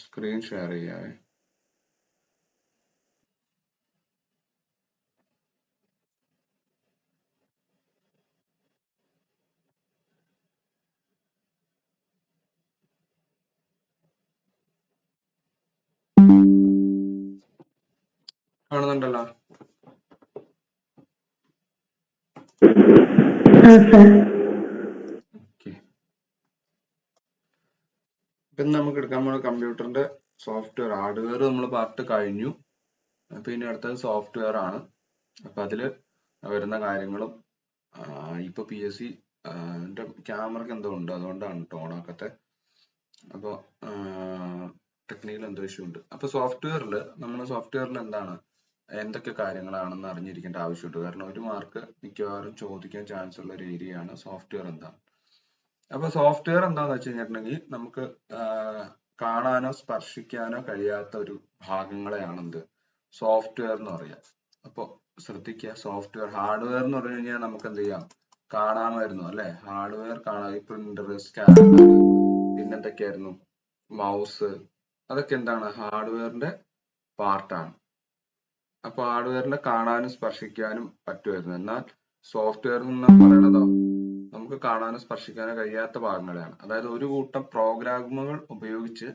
Screen share ചെയ്യാവേ. കാണുന്നുണ്ടല്ലോ. Okay, ഇപ്പം നമുക്ക് എടുക്കാൻ പോകുന്ന കമ്പ്യൂട്ടറിന്റെ സോഫ്റ്റ്വെയർ. ഹാർഡ്വെയർ നമ്മൾ പാർട്ട് കഴിഞ്ഞു. അപ്പൊ ഇനി അടുത്തത് സോഫ്റ്റ്വെയർ ആണ്. അപ്പൊ അതില് വരുന്ന കാര്യങ്ങളും ഇപ്പൊ PSC ക്യാമറക്ക് എന്തോ ഉണ്ട്, അതുകൊണ്ടാണ് ഓണാക്കത്തെ. അപ്പൊ ടെക്നിക്കൽ എന്തോ ഇഷ്യൂ ഉണ്ട്. അപ്പൊ സോഫ്റ്റ്വെയറിൽ എന്താണ്, എന്തൊക്കെ കാര്യങ്ങളാണെന്ന് അറിഞ്ഞിരിക്കേണ്ട ആവശ്യമുണ്ട്. കാരണം ഒരു മാർക്ക് മിക്കവാറും ചോദിക്കാൻ ചാൻസ് ഉള്ള ഒരു ഏരിയ ആണ് സോഫ്റ്റ്വെയർ എന്താണ്. അപ്പൊ സോഫ്റ്റ്വെയർ എന്താന്ന് വെച്ച് കഴിഞ്ഞിട്ടുണ്ടെങ്കിൽ നമുക്ക് കാണാനോ സ്പർശിക്കാനോ കഴിയാത്ത ഒരു ഭാഗങ്ങളെയാണ് എന്ത് സോഫ്റ്റ്വെയർ എന്ന് പറയാം. അപ്പൊ ശ്രദ്ധിക്കുക, സോഫ്റ്റ്വെയർ. ഹാർഡ്വെയർ എന്ന് പറഞ്ഞു കഴിഞ്ഞാൽ നമുക്ക് എന്ത് ചെയ്യാം, കാണാമായിരുന്നു അല്ലെ. ഹാർഡ്വെയർ കാണാം, ഈ പ്രിന്റർ, സ്കാനർ, പിന്നെന്തൊക്കെയായിരുന്നു, മൗസ്, അതൊക്കെ എന്താണ് ഹാർഡ്വെയറിന്റെ പാർട്ടാണ്. അപ്പൊ ഹാർഡ്വെയറിനെ കാണാനും സ്പർശിക്കാനും പറ്റുമായിരുന്നു. എന്നാൽ സോഫ്റ്റ്വെയർ എന്ന് പറയണതോ നമുക്ക് കാണാനോ സ്പർശിക്കാനോ കഴിയാത്ത ഭാഗങ്ങളെയാണ്. അതായത് ഒരു കൂട്ടം പ്രോഗ്രാമുകൾ ഉപയോഗിച്ച്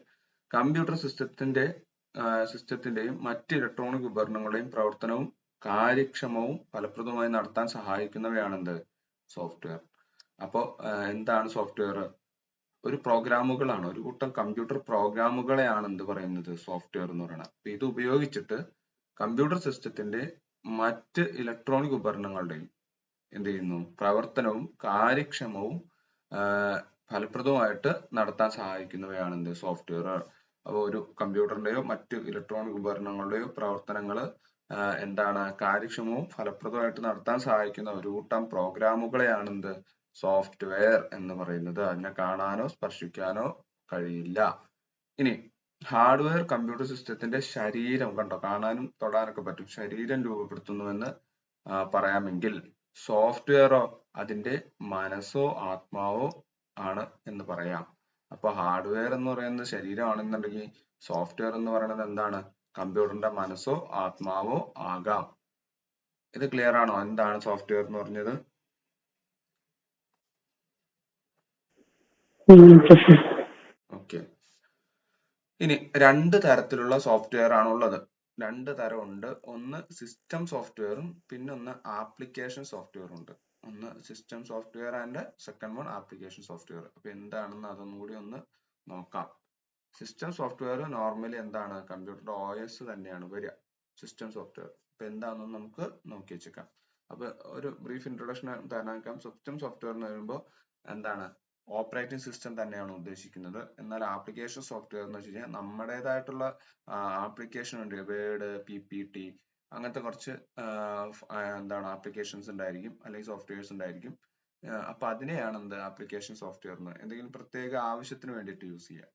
കമ്പ്യൂട്ടർ സിസ്റ്റത്തിന്റെയും മറ്റ് ഇലക്ട്രോണിക് ഉപകരണങ്ങളുടെയും പ്രവർത്തനവും കാര്യക്ഷമവും ഫലപ്രദമായി നടത്താൻ സഹായിക്കുന്നവയാണ് എന്ത് സോഫ്റ്റ്വെയർ. അപ്പോ എന്താണ് സോഫ്റ്റ്വെയർ? ഒരു പ്രോഗ്രാമുകളാണ്, ഒരു കൂട്ടം കമ്പ്യൂട്ടർ പ്രോഗ്രാമുകളെയാണ് എന്ത് പറയുന്നത് സോഫ്റ്റ്വെയർ എന്ന് പറയുന്നത്. അപ്പൊ ഇത് ഉപയോഗിച്ചിട്ട് കമ്പ്യൂട്ടർ സിസ്റ്റത്തിന്റെ മറ്റ് ഇലക്ട്രോണിക് ഉപകരണങ്ങളുടെയും എന്ത് ചെയ്യുന്നു, പ്രവർത്തനവും കാര്യക്ഷമവും ഫലപ്രദവുമായിട്ട് നടത്താൻ സഹായിക്കുന്നവയാണ് എന്ത് സോഫ്റ്റ്വെയർ. അപ്പോൾ ഒരു കമ്പ്യൂട്ടറിന്റെയോ മറ്റ് ഇലക്ട്രോണിക് ഉപകരണങ്ങളുടെയോ പ്രവർത്തനങ്ങൾ എന്താണ് കാര്യക്ഷമവും ഫലപ്രദമായിട്ട് നടത്താൻ സഹായിക്കുന്ന ഒരു കൂട്ടം പ്രോഗ്രാമുകളെയാണ് എന്ത് സോഫ്റ്റ്വെയർ എന്ന് പറയുന്നത്. അതിനെ കാണാനോ സ്പർശിക്കാനോ കഴിയില്ല. ഇനി ഹാർഡ്വെയർ കമ്പ്യൂട്ടർ സിസ്റ്റത്തിന്റെ ശരീരം, കണ്ടോ, കാണാനും തൊടാനൊക്കെ പറ്റും, ശരീരം രൂപപ്പെടുത്തുന്നുവെന്ന് പറയാമെങ്കിൽ സോഫ്റ്റ്വെയറോ അതിന്റെ മനസ്സോ ആത്മാവോ ആണ് എന്ന് പറയാം. അപ്പൊ ഹാർഡ്വെയർ എന്ന് പറയുന്നത് ശരീരമാണെന്നുണ്ടെങ്കിൽ സോഫ്റ്റ്വെയർ എന്ന് പറയുന്നത് എന്താണ്, കമ്പ്യൂട്ടറിന്റെ മനസ്സോ ആത്മാവോ ആകാം. ഇത് ക്ലിയർ ആണോ, എന്താണ് സോഫ്റ്റ്വെയർ എന്ന് പറഞ്ഞത്? ഓക്കെ. ഇനി രണ്ട് തരത്തിലുള്ള സോഫ്റ്റ്വെയർ ആണുള്ളത്. രണ്ട് തരമുണ്ട്. ഒന്ന് സിസ്റ്റം സോഫ്റ്റ്വെയറും പിന്നെ ഒന്ന് ആപ്ലിക്കേഷൻ സോഫ്റ്റ്വെയറും ഉണ്ട്. ഒന്ന് system software and second one application software. അപ്പൊ എന്താണെന്ന് അതൊന്നും കൂടി ഒന്ന് നോക്കാം. സിസ്റ്റം സോഫ്റ്റ്വെയർ നോർമലി എന്താണ്, കമ്പ്യൂട്ടറിന്റെ OS തന്നെയാണ് വരിക സിസ്റ്റം സോഫ്റ്റ്വെയർ. അപ്പൊ എന്താണെന്ന് നമുക്ക് നോക്കി വെച്ചേക്കാം. അപ്പൊ ഒരു ബ്രീഫ് ഇൻട്രൊഡക്ഷൻ തരാം. സിസ്റ്റം സോഫ്റ്റ്വെയർ എന്ന് പറയുമ്പോൾ എന്താണ്, ഓപ്പറേറ്റിംഗ് സിസ്റ്റം തന്നെയാണ് ഉദ്ദേശിക്കുന്നത്. എന്നാൽ ആപ്ലിക്കേഷൻ സോഫ്റ്റ്വെയർ എന്ന് വെച്ച് കഴിഞ്ഞാൽ നമ്മുടേതായിട്ടുള്ള ആപ്ലിക്കേഷൻ ഉണ്ട്. വേർഡ്, PPT അങ്ങനത്തെ കുറച്ച് എന്താണ് ആപ്ലിക്കേഷൻസ് ഉണ്ടായിരിക്കും, അല്ലെങ്കിൽ സോഫ്റ്റ്വെയർസ് ഉണ്ടായിരിക്കും. അപ്പൊ അതിനെയാണ് എന്ത് ആപ്ലിക്കേഷൻ സോഫ്റ്റ്വെയർ എന്ന്, എന്തെങ്കിലും പ്രത്യേക ആവശ്യത്തിന് വേണ്ടിയിട്ട് യൂസ് ചെയ്യാം.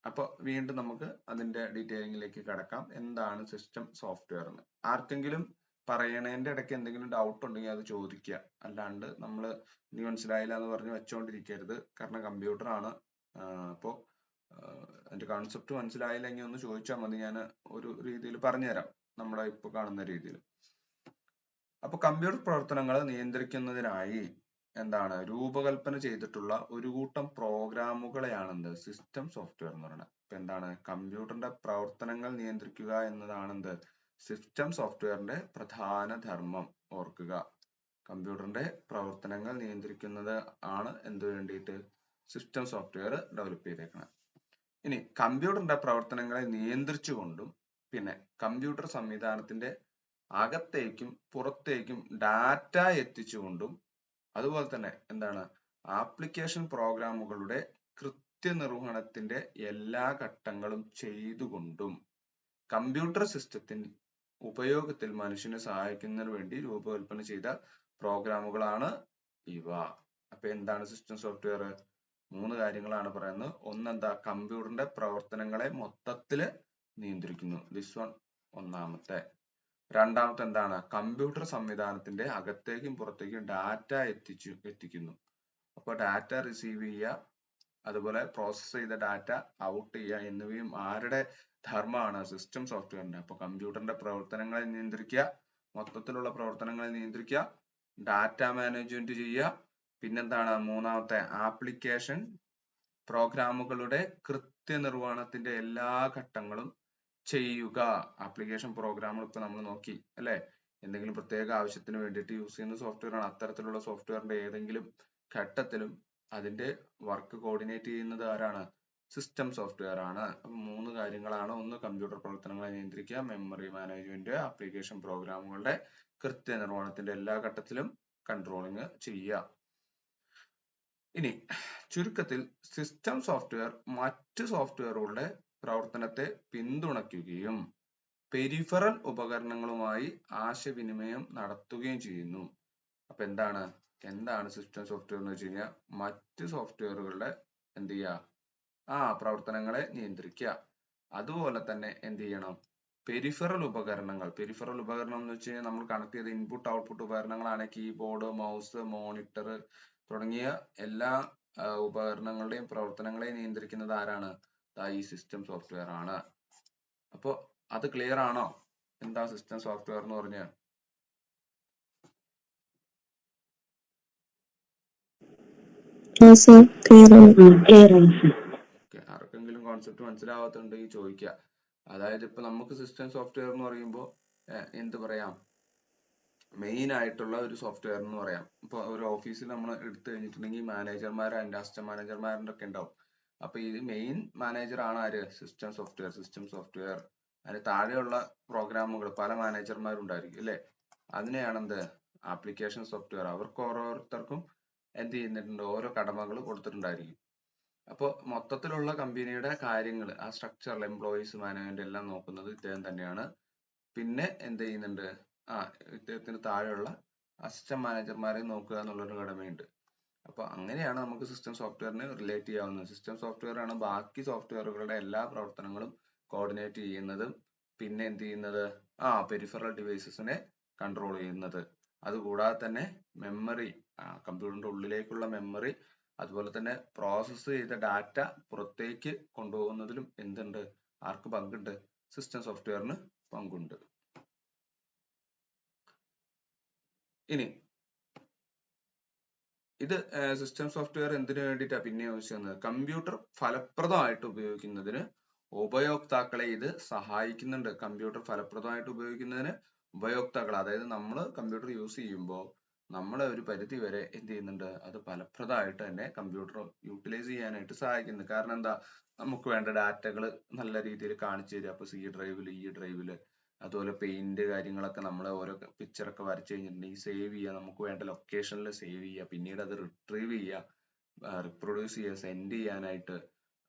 അപ്പൊ വീണ്ടും നമുക്ക് അതിന്റെ ഡീറ്റെയിലിംഗിലേക്ക് കടക്കാം. എന്താണ് സിസ്റ്റം സോഫ്റ്റ്വെയർ എന്ന് ആർക്കെങ്കിലും പറയണതിന്റെ ഇടയ്ക്ക് എന്തെങ്കിലും ഡൗട്ട് ഉണ്ടെങ്കിൽ അത് ചോദിക്കുക. അല്ലാണ്ട് നമ്മൾ ഇനി മനസ്സിലായില്ല എന്ന് പറഞ്ഞ് വെച്ചോണ്ടിരിക്കരുത്. കാരണം കമ്പ്യൂട്ടർ ആണ്. അപ്പോ അതിന്റെ കോൺസെപ്റ്റ് മനസ്സിലായില്ലെങ്കിൽ ഒന്ന് ചോദിച്ചാൽ മതി, ഞാൻ ഒരു രീതിയിൽ പറഞ്ഞുതരാം, നമ്മുടെ ഇപ്പൊ കാണുന്ന രീതിയിൽ. അപ്പൊ കമ്പ്യൂട്ടർ പ്രവർത്തനങ്ങൾ നിയന്ത്രിക്കുന്നതിനായി എന്താണ് രൂപകൽപ്പന ചെയ്തിട്ടുള്ള ഒരു കൂട്ടം പ്രോഗ്രാമുകളെയാണ് എന്ത് സിസ്റ്റം സോഫ്റ്റ്വെയർ എന്ന് പറയുന്നത്. ഇപ്പൊ എന്താണ്, കമ്പ്യൂട്ടറിന്റെ പ്രവർത്തനങ്ങൾ നിയന്ത്രിക്കുക എന്നതാണ് എന്ത് സിസ്റ്റം സോഫ്റ്റ്വെയറിന്റെ പ്രധാന ധർമ്മം. ഓർക്കുക, കമ്പ്യൂട്ടറിന്റെ പ്രവർത്തനങ്ങൾ നിയന്ത്രിക്കുന്നത് ആണ് എന്ത് വേണ്ടിയിട്ട് സിസ്റ്റം സോഫ്റ്റ്വെയർ ഡെവലപ്പ് ചെയ്തേക്കണം. ഇനി കമ്പ്യൂട്ടറിന്റെ പ്രവർത്തനങ്ങളെ നിയന്ത്രിച്ചുകൊണ്ടും പിന്നെ കമ്പ്യൂട്ടർ സംവിധാനത്തിന്റെ അകത്തേക്കും പുറത്തേക്കും ഡാറ്റ എത്തിച്ചുകൊണ്ടും അതുപോലെ തന്നെ എന്താണ് ആപ്ലിക്കേഷൻ പ്രോഗ്രാമുകളുടെ കൃത്യനിർവഹണത്തിന്റെ എല്ലാ ഘട്ടങ്ങളും ചെയ്തുകൊണ്ടും കമ്പ്യൂട്ടർ സിസ്റ്റത്തിന്റെ ഉപയോഗത്തിൽ മനുഷ്യനെ സഹായിക്കുന്നതിന് വേണ്ടി രൂപകൽപ്പന ചെയ്ത പ്രോഗ്രാമുകളാണ് ഇവ. അപ്പൊ എന്താണ് സിസ്റ്റം സോഫ്റ്റ്വെയർ? മൂന്ന് കാര്യങ്ങളാണ് പറയുന്നത്. ഒന്നെന്താ, കമ്പ്യൂട്ടറിന്റെ പ്രവർത്തനങ്ങളെ മൊത്തത്തില് നിയന്ത്രിക്കുന്നു, ദിസ് വൺ ഒന്നാമത്തെ. രണ്ടാമത്തെ എന്താണ്, കമ്പ്യൂട്ടർ സംവിധാനത്തിന്റെ അകത്തേക്കും പുറത്തേക്കും ഡാറ്റ എത്തിക്കുന്നു. അപ്പൊ ഡാറ്റ റിസീവ് ചെയ്യുക, അതുപോലെ പ്രോസസ് ചെയ്ത ഡാറ്റ ഔട്ട് ചെയ്യുക എന്നിവയും ആരുടെ ധർമ്മമാണ്? സിസ്റ്റം സോഫ്റ്റ്വെയറിന്റെ. അപ്പൊ കമ്പ്യൂട്ടറിന്റെ പ്രവർത്തനങ്ങളെ നിയന്ത്രിക്കുക, മൊത്തത്തിലുള്ള പ്രവർത്തനങ്ങളെ നിയന്ത്രിക്കുക, ഡാറ്റ മാനേജ്മെന്റ് ചെയ്യുക, പിന്നെന്താണ് മൂന്നാമത്തെ ആപ്ലിക്കേഷൻ പ്രോഗ്രാമുകളുടെ കൃത്യനിർവഹണത്തിന്റെ എല്ലാ ഘട്ടങ്ങളും ചെയ്യുക. ആപ്ലിക്കേഷൻ പ്രോഗ്രാമുകൾ ഇപ്പൊ നമ്മൾ നോക്കി അല്ലെ, എന്തെങ്കിലും പ്രത്യേക ആവശ്യത്തിന് വേണ്ടിയിട്ട് യൂസ് ചെയ്യുന്ന സോഫ്റ്റ്വെയർ ആണ്. അത്തരത്തിലുള്ള സോഫ്റ്റ്വെയറിന്റെ ഏതെങ്കിലും ഘട്ടത്തിലും അതിന്റെ വർക്ക് കോർഡിനേറ്റ് ചെയ്യുന്നത് ആരാണ്? സിസ്റ്റം സോഫ്റ്റ്വെയർ ആണ്. അപ്പൊ മൂന്ന് കാര്യങ്ങളാണ്. ഒന്ന് കമ്പ്യൂട്ടർ പ്രവർത്തനങ്ങളെ നിയന്ത്രിക്കുക, മെമ്മറി മാനേജ്മെന്റ്, ആപ്ലിക്കേഷൻ പ്രോഗ്രാമുകളുടെ കൃത്യനിർവഹണത്തിന്റെ എല്ലാ ഘട്ടത്തിലും കൺട്രോളിങ് ചെയ്യുക. ഇനി ചുരുക്കത്തിൽ സിസ്റ്റം സോഫ്റ്റ്വെയർ മറ്റ് സോഫ്റ്റ്വെയറുകളുടെ പ്രവർത്തനത്തെ പിന്തുണയ്ക്കുകയും പെരിഫറൽ ഉപകരണങ്ങളുമായി ആശയവിനിമയം നടത്തുകയും ചെയ്യുന്നു. അപ്പൊ എന്താണ് സിസ്റ്റം സോഫ്റ്റ്വെയർ എന്ന് വെച്ച് കഴിഞ്ഞാൽ മറ്റ് സോഫ്റ്റ്വെയറുകളുടെ എന്ത് ചെയ്യുക? പ്രവർത്തനങ്ങളെ നിയന്ത്രിക്കുക. അതുപോലെ തന്നെ എന്ത് ചെയ്യണം? പെരിഫറൽ ഉപകരണം എന്ന് വെച്ച് കഴിഞ്ഞാൽ നമ്മൾ കണക്ട് ചെയ്ത ഇൻപുട്ട് ഔട്ട്പുട്ട് ഉപകരണങ്ങളാണ് കീബോർഡ്, മൗസ്, മോണിറ്റർ തുടങ്ങിയ എല്ലാ ഉപകരണങ്ങളുടെയും പ്രവർത്തനങ്ങളെ നിയന്ത്രിക്കുന്നത് ആരാണ്? ഈ സിസ്റ്റം സോഫ്റ്റ്വെയർ ആണ്. അപ്പൊ അത് ക്ലിയർ ആണോ? എന്താ സിസ്റ്റം സോഫ്റ്റ്വെയർ എന്ന് പറഞ്ഞ? ആർക്കെങ്കിലും കോൺസെപ്റ്റ് മനസ്സിലാവാത്തുണ്ടെങ്കിൽ ചോദിക്കുക. അതായത് ഇപ്പൊ നമുക്ക് സിസ്റ്റം സോഫ്റ്റ്വെയർ എന്ന് പറയുമ്പോൾ എന്ത് പറയാം, മെയിൻ ആയിട്ടുള്ള ഒരു സോഫ്റ്റ്വെയർ എന്ന് പറയാം. ഇപ്പൊ ഒരു ഓഫീസിൽ നമ്മൾ എടുത്തു കഴിഞ്ഞിട്ടുണ്ടെങ്കിൽ മാനേജർമാർ അതിന്റെ അസിസ്റ്റന്റ് മാനേജർമാരുടെ ഒക്കെ ഉണ്ടാവും. അപ്പൊ ഇത് മെയിൻ മാനേജർ ആണ് ആര്? System software. അതിന് താഴെയുള്ള പ്രോഗ്രാമുകൾ പല മാനേജർമാരുണ്ടായിരിക്കും അല്ലെ, അതിനെയാണ് എന്ത്? Application software. അവർക്ക് ഓരോരുത്തർക്കും എന്ത് ചെയ്യുന്നുണ്ട്? ഓരോ കടമകൾ കൊടുത്തിട്ടുണ്ടായിരിക്കും. അപ്പോൾ മൊത്തത്തിലുള്ള കമ്പനിയുടെ കാര്യങ്ങൾ, ആ സ്ട്രക്ചർ, എംപ്ലോയീസ്, മാനേജ്മെന്റ് എല്ലാം നോക്കുന്നത് ഇദ്ദേഹം തന്നെയാണ്. പിന്നെ എന്ത് ചെയ്യുന്നുണ്ട്? ഇദ്ദേഹത്തിന് താഴെയുള്ള അസിസ്റ്റന്റ് മാനേജർമാരെ നോക്കുക എന്നുള്ളൊരു കടമയുണ്ട്. അപ്പൊ അങ്ങനെയാണ് നമുക്ക് സിസ്റ്റം സോഫ്റ്റ്വെയറിനെ റിലേറ്റ് ചെയ്യാവുന്നത്. സിസ്റ്റം സോഫ്റ്റ്വെയർ ആണ് ബാക്കി സോഫ്റ്റ്വെയറുകളുടെ എല്ലാ പ്രവർത്തനങ്ങളും കോർഡിനേറ്റ് ചെയ്യുന്നത്. പിന്നെ എന്ത് ചെയ്യുന്നത്? പെരിഫറൽ ഡിവൈസസിനെ കൺട്രോൾ ചെയ്യുന്നത്. അതുകൂടാതെ തന്നെ മെമ്മറി, കമ്പ്യൂട്ടറിന്റെ ഉള്ളിലേക്കുള്ള മെമ്മറി, അതുപോലെ തന്നെ പ്രോസസ്സ് ചെയ്ത ഡാറ്റ പുറത്തേക്ക് കൊണ്ടുപോകുന്നതിലും എന്തുണ്ട്? ആർക്ക് പങ്കുണ്ട്? സിസ്റ്റം സോഫ്റ്റ്വെയറിന് പങ്കുണ്ട്. ഇനി ഇത് സിസ്റ്റം സോഫ്റ്റ്വെയർ എന്തിനു വേണ്ടിയിട്ടാണ് പിന്നെ യൂസ് ചെയ്യുന്നത്? കമ്പ്യൂട്ടർ ഫലപ്രദമായിട്ട് ഉപയോഗിക്കുന്നതിന് ഉപയോക്താക്കളെ ഇത് സഹായിക്കുന്നുണ്ട്. കമ്പ്യൂട്ടർ ഫലപ്രദമായിട്ട് ഉപയോഗിക്കുന്നതിന് ഉപയോക്താക്കൾ, അതായത് നമ്മൾ കമ്പ്യൂട്ടർ യൂസ് ചെയ്യുമ്പോൾ നമ്മളെ ഒരു പരിധി വരെ എന്ത് ചെയ്യുന്നുണ്ട്? അത് ഫലപ്രദമായിട്ട് തന്നെ കമ്പ്യൂട്ടർ യൂട്ടിലൈസ് ചെയ്യാനായിട്ട് സഹായിക്കുന്നു. കാരണം എന്താ? നമുക്ക് വേണ്ട ഡാറ്റകൾ നല്ല രീതിയിൽ കാണിച്ചു തരിക. അപ്പൊ C ഡ്രൈവില്, E ഡ്രൈവില്, അതുപോലെ പെയിന്റ് കാര്യങ്ങളൊക്കെ നമ്മൾ ഓരോ പിക്ചർ ഒക്കെ വരച്ചു കഴിഞ്ഞിട്ടുണ്ടെങ്കിൽ സേവ് ചെയ്യുക, നമുക്ക് വേണ്ട ലൊക്കേഷനിൽ സേവ് ചെയ്യുക, പിന്നീട് അത് റിട്രീവ് ചെയ്യുക, റിപ്രൊഡ്യൂസ് ചെയ്യുക, സെൻഡ് ചെയ്യാനായിട്ട്,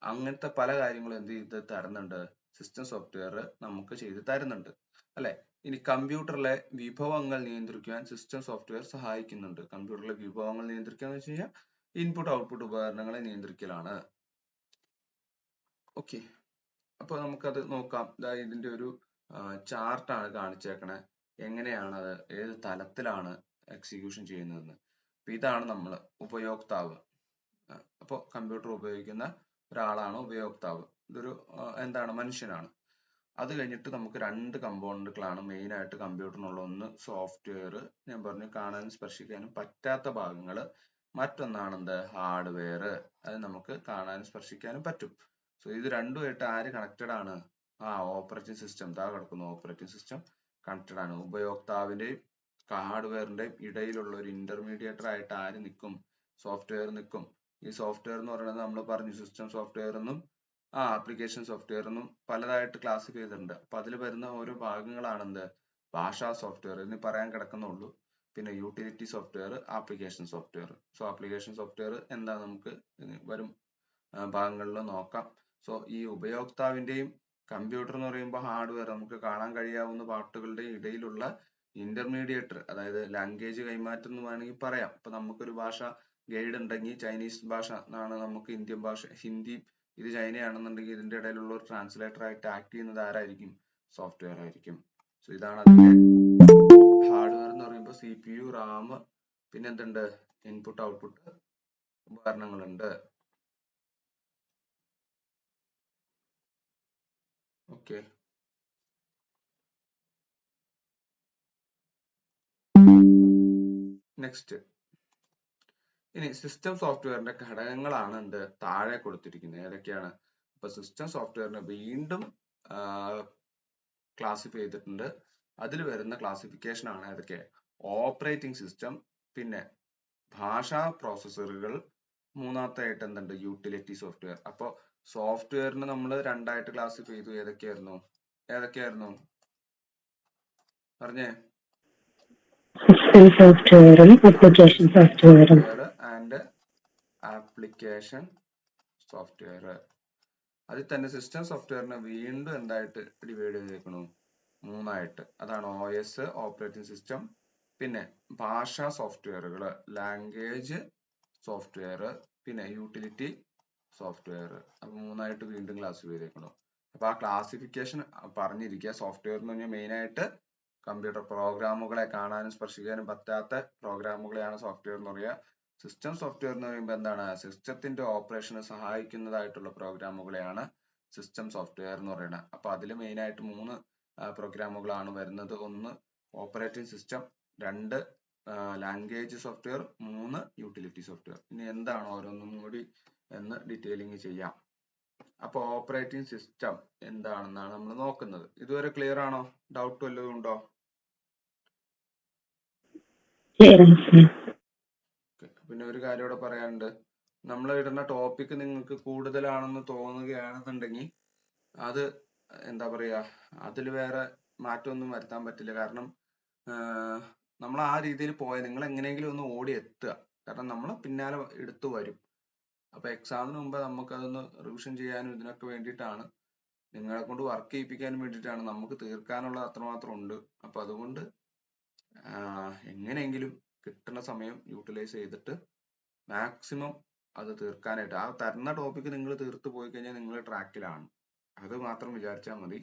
അങ്ങനത്തെ പല കാര്യങ്ങളും എന്ത് ചെയ്ത് തരുന്നുണ്ട്? സിസ്റ്റം സോഫ്റ്റ്വെയർ നമുക്ക് ചെയ്ത് തരുന്നുണ്ട് അല്ലെ. ഇനി കമ്പ്യൂട്ടറിലെ വിഭവങ്ങൾ നിയന്ത്രിക്കാൻ സിസ്റ്റം സോഫ്റ്റ്വെയർ സഹായിക്കുന്നുണ്ട്. കമ്പ്യൂട്ടറിലെ വിഭവങ്ങൾ നിയന്ത്രിക്കുക എന്ന് വെച്ച് കഴിഞ്ഞാൽ ഇൻപുട്ട് ഔട്ട്പുട്ട് ഉപകരണങ്ങളെ നിയന്ത്രിക്കലാണ്. ഓക്കെ, അപ്പൊ നമുക്കത് നോക്കാം. ഇതിന്റെ ഒരു ചാർട്ടാണ് കാണിച്ചേക്കണേ. എങ്ങനെയാണ് അത്, ഏത് തലത്തിലാണ് എക്സിക്യൂഷൻ ചെയ്യുന്നതെന്ന്. അപ്പൊ ഇതാണ് നമ്മൾ ഉപയോക്താവ്. അപ്പോൾ കമ്പ്യൂട്ടർ ഉപയോഗിക്കുന്ന ഒരാളാണ് ഉപയോക്താവ്. ഇതൊരു എന്താണ്? മനുഷ്യനാണ്. അത് കഴിഞ്ഞിട്ട് നമുക്ക് രണ്ട് കമ്പോണന്റുകളാണ് മെയിൻ ആയിട്ട് കമ്പ്യൂട്ടറിനുള്ള. ഒന്ന് സോഫ്റ്റ്വെയർ, ഞാൻ പറഞ്ഞു കാണാനും സ്പർശിക്കാനും പറ്റാത്ത ഭാഗങ്ങൾ. മറ്റൊന്നാണെന്ത്? ഹാർഡ്വെയർ, അത് നമുക്ക് കാണാനും സ്പർശിക്കാനും പറ്റും. സോ ഇത് രണ്ടുമായിട്ട് ആര് കണക്റ്റഡ് ആണ്? Operating system. കിടക്കുന്നു ഓപ്പറേറ്റിംഗ് സിസ്റ്റം കണക്റ്റഡ് ആണ്. ഉപയോക്താവിന്റെയും ഹാർഡ്വെയറിന്റെയും ഇടയിലുള്ള ഒരു ഇന്റർമീഡിയേറ്റർ ആയിട്ട് ആര് നിൽക്കും? സോഫ്റ്റ്വെയർ നിൽക്കും. ഈ സോഫ്റ്റ്വെയർ എന്ന് പറയുന്നത് നമ്മൾ പറഞ്ഞു സിസ്റ്റം സോഫ്റ്റ്വെയർ എന്നും ആപ്ലിക്കേഷൻ സോഫ്റ്റ്വെയർ എന്നും പലതായിട്ട് ക്ലാസിഫൈ ചെയ്തിട്ടുണ്ട്. അപ്പൊ അതിൽ വരുന്ന ഓരോ ഭാഗങ്ങളാണ് എന്ത്? ഭാഷാ സോഫ്റ്റ്വെയർ എന്ന് പറയാൻ കിടക്കുന്നുള്ളൂ. പിന്നെ utility software, application software. So application software എന്താ നമുക്ക് വരും ഭാഗങ്ങളിൽ നോക്കാം. സോ ഈ ഉപയോക്താവിന്റെയും കമ്പ്യൂട്ടർ എന്ന് പറയുമ്പോൾ ഹാർഡ്വെയർ, നമുക്ക് കാണാൻ കഴിയാവുന്ന പാർട്ടുകളുടെയും ഇടയിലുള്ള ഇന്റർമീഡിയേറ്റർ, അതായത് ലാംഗ്വേജ് കൈമാറ്റം എന്ന് വേണമെങ്കിൽ പറയാം. ഇപ്പൊ നമുക്കൊരു ഭാഷ ഗൈഡ് ഉണ്ടെങ്കിൽ ചൈനീസ് ഭാഷ ആണ് നമുക്ക് ഇന്ത്യൻ ഭാഷ, ഹിന്ദി ഇത് ചൈനയാണെന്നുണ്ടെങ്കിൽ ഇതിന്റെ ഇടയിലുള്ള ഒരു ട്രാൻസ്ലേറ്റർ ആയിട്ട് ആക്ട് ചെയ്യുന്നത് ആരായിരിക്കും? സോഫ്റ്റ്വെയർ ആയിരിക്കും. സോ ഇതാണ് അതിന്റെ ഹാർഡ്വെയർ എന്ന് പറയുമ്പോൾ CPU, RAM, പിന്നെ എന്തുണ്ട്? ഇൻപുട്ട് ഔട്ട്പുട്ട് ഉപകരണങ്ങളുണ്ട്. Okay, next. ഇനി സിസ്റ്റം സോഫ്റ്റ്വെയറിന്റെ ഘടകങ്ങളാണ് എന്ത് താഴെ കൊടുത്തിരിക്കുന്നത്. ഏതൊക്കെയാണ്? അപ്പൊ സിസ്റ്റം സോഫ്റ്റ്വെയറിനെ വീണ്ടും ക്ലാസിഫൈ ചെയ്തിട്ടുണ്ട്. അതിൽ വരുന്ന ക്ലാസിഫിക്കേഷൻ ആണ് ഏതൊക്കെ? ഓപ്പറേറ്റിംഗ് സിസ്റ്റം, പിന്നെ ഭാഷാ പ്രോസസ്സറുകൾ, മൂന്നാമത്തെ ആയിട്ട് എന്തുണ്ട്? Utility software. അപ്പൊ സോഫ്റ്റ്വെയറിന് നമ്മൾ രണ്ടായിട്ട് ക്ലാസിഫൈ ചെയ്തു. ഏതൊക്കെയായിരുന്നു പറഞ്ഞേ? സിസ്റ്റം സോഫ്റ്റ്വെയറും ആപ്ലിക്കേഷൻ സോഫ്റ്റ്വെയറും. And application software. അതിൽ തന്നെ സിസ്റ്റം സോഫ്റ്റ്വെയറിനെ വീണ്ടും എന്തായിട്ട് ഡിവൈഡ് ചെയ്തേക്കണു? മൂന്നായിട്ട്. അതാണ് OS, ഓപ്പറേറ്റിംഗ് സിസ്റ്റം, പിന്നെ ഭാഷാ സോഫ്റ്റ്വെയറുകൾ, ലാംഗ്വേജ് സോഫ്റ്റ്വെയർ, പിന്നെ യൂട്ടിലിറ്റി സോഫ്റ്റ്വെയർ. അപ്പൊ മൂന്നായിട്ട് വീണ്ടും ക്ലാസിഫൈ ചെയ്തേക്കണു. അപ്പൊ ആ ക്ലാസിഫിക്കേഷൻ പറഞ്ഞിരിക്കുക. സോഫ്റ്റ്വെയർ എന്ന് പറഞ്ഞാൽ മെയിൻ ആയിട്ട് കമ്പ്യൂട്ടർ പ്രോഗ്രാമുകളെ കാണാനും സ്പർശിക്കാനും പറ്റാത്ത പ്രോഗ്രാമുകളെയാണ് സോഫ്റ്റ്വെയർ എന്ന് പറയുക. സിസ്റ്റം സോഫ്റ്റ്വെയർ എന്ന് പറയുമ്പോൾ എന്താണ്? സിസ്റ്റത്തിന്റെ ഓപ്പറേഷന് സഹായിക്കുന്നതായിട്ടുള്ള പ്രോഗ്രാമുകളെയാണ് സിസ്റ്റം സോഫ്റ്റ്വെയർ എന്ന് പറയുന്നത്. അപ്പൊ അതിൽ മെയിൻ ആയിട്ട് 3 പ്രോഗ്രാമുകളാണ് വരുന്നത്. 1 operating system, 2 language software, 3 utility software. ഇനി എന്താണ് ഓരോന്നും കൂടി എന്ന് ഡീറ്റെയിലിംഗ് ചെയ്യാം. അപ്പൊ ഓപ്പറേറ്റിംഗ് സിസ്റ്റം എന്താണെന്നാണ് നമ്മൾ നോക്കുന്നത്. ഇതുവരെ ക്ലിയർ ആണോ? ഡൗട്ട് വല്ലതും ഉണ്ടോ? പിന്നെ ഒരു കാര്യം ഇവിടെ പറയാനുണ്ട്. നമ്മൾ ഇടുന്ന ടോപ്പിക് നിങ്ങൾക്ക് കൂടുതലാണെന്ന് തോന്നുകയാണെന്നുണ്ടെങ്കിൽ അത് എന്താ പറയാ, അതിൽ വേറെ മാറ്റമൊന്നും വരുത്താൻ പറ്റില്ല. കാരണം നമ്മൾ ആ രീതിയിൽ പോയ നിങ്ങൾ എങ്ങനെയെങ്കിലും ഒന്ന് ഓടി എത്തുക. കാരണം നമ്മൾ പിന്നാലെ എടുത്തു വരും. അപ്പൊ എക്സാമിന് മുമ്പ് നമുക്ക് അതൊന്ന് റിവിഷൻ ചെയ്യാനും ഇതിനൊക്കെ വേണ്ടിയിട്ടാണ്, നിങ്ങളെ കൊണ്ട് വർക്ക് ചെയ്യിപ്പിക്കാനും വേണ്ടിയിട്ടാണ്. നമുക്ക് തീർക്കാനുള്ളത് അത്രമാത്രം ഉണ്ട്. അപ്പൊ അതുകൊണ്ട് എങ്ങനെയെങ്കിലും കിട്ടുന്ന സമയം യൂട്ടിലൈസ് ചെയ്തിട്ട് മാക്സിമം അത് തീർക്കാനായിട്ട്, ആ തരുന്ന ടോപ്പിക് നിങ്ങൾ തീർത്ത് പോയി കഴിഞ്ഞാൽ നിങ്ങൾ ട്രാക്കിലാണ്. അത് മാത്രം വിചാരിച്ചാൽ മതി.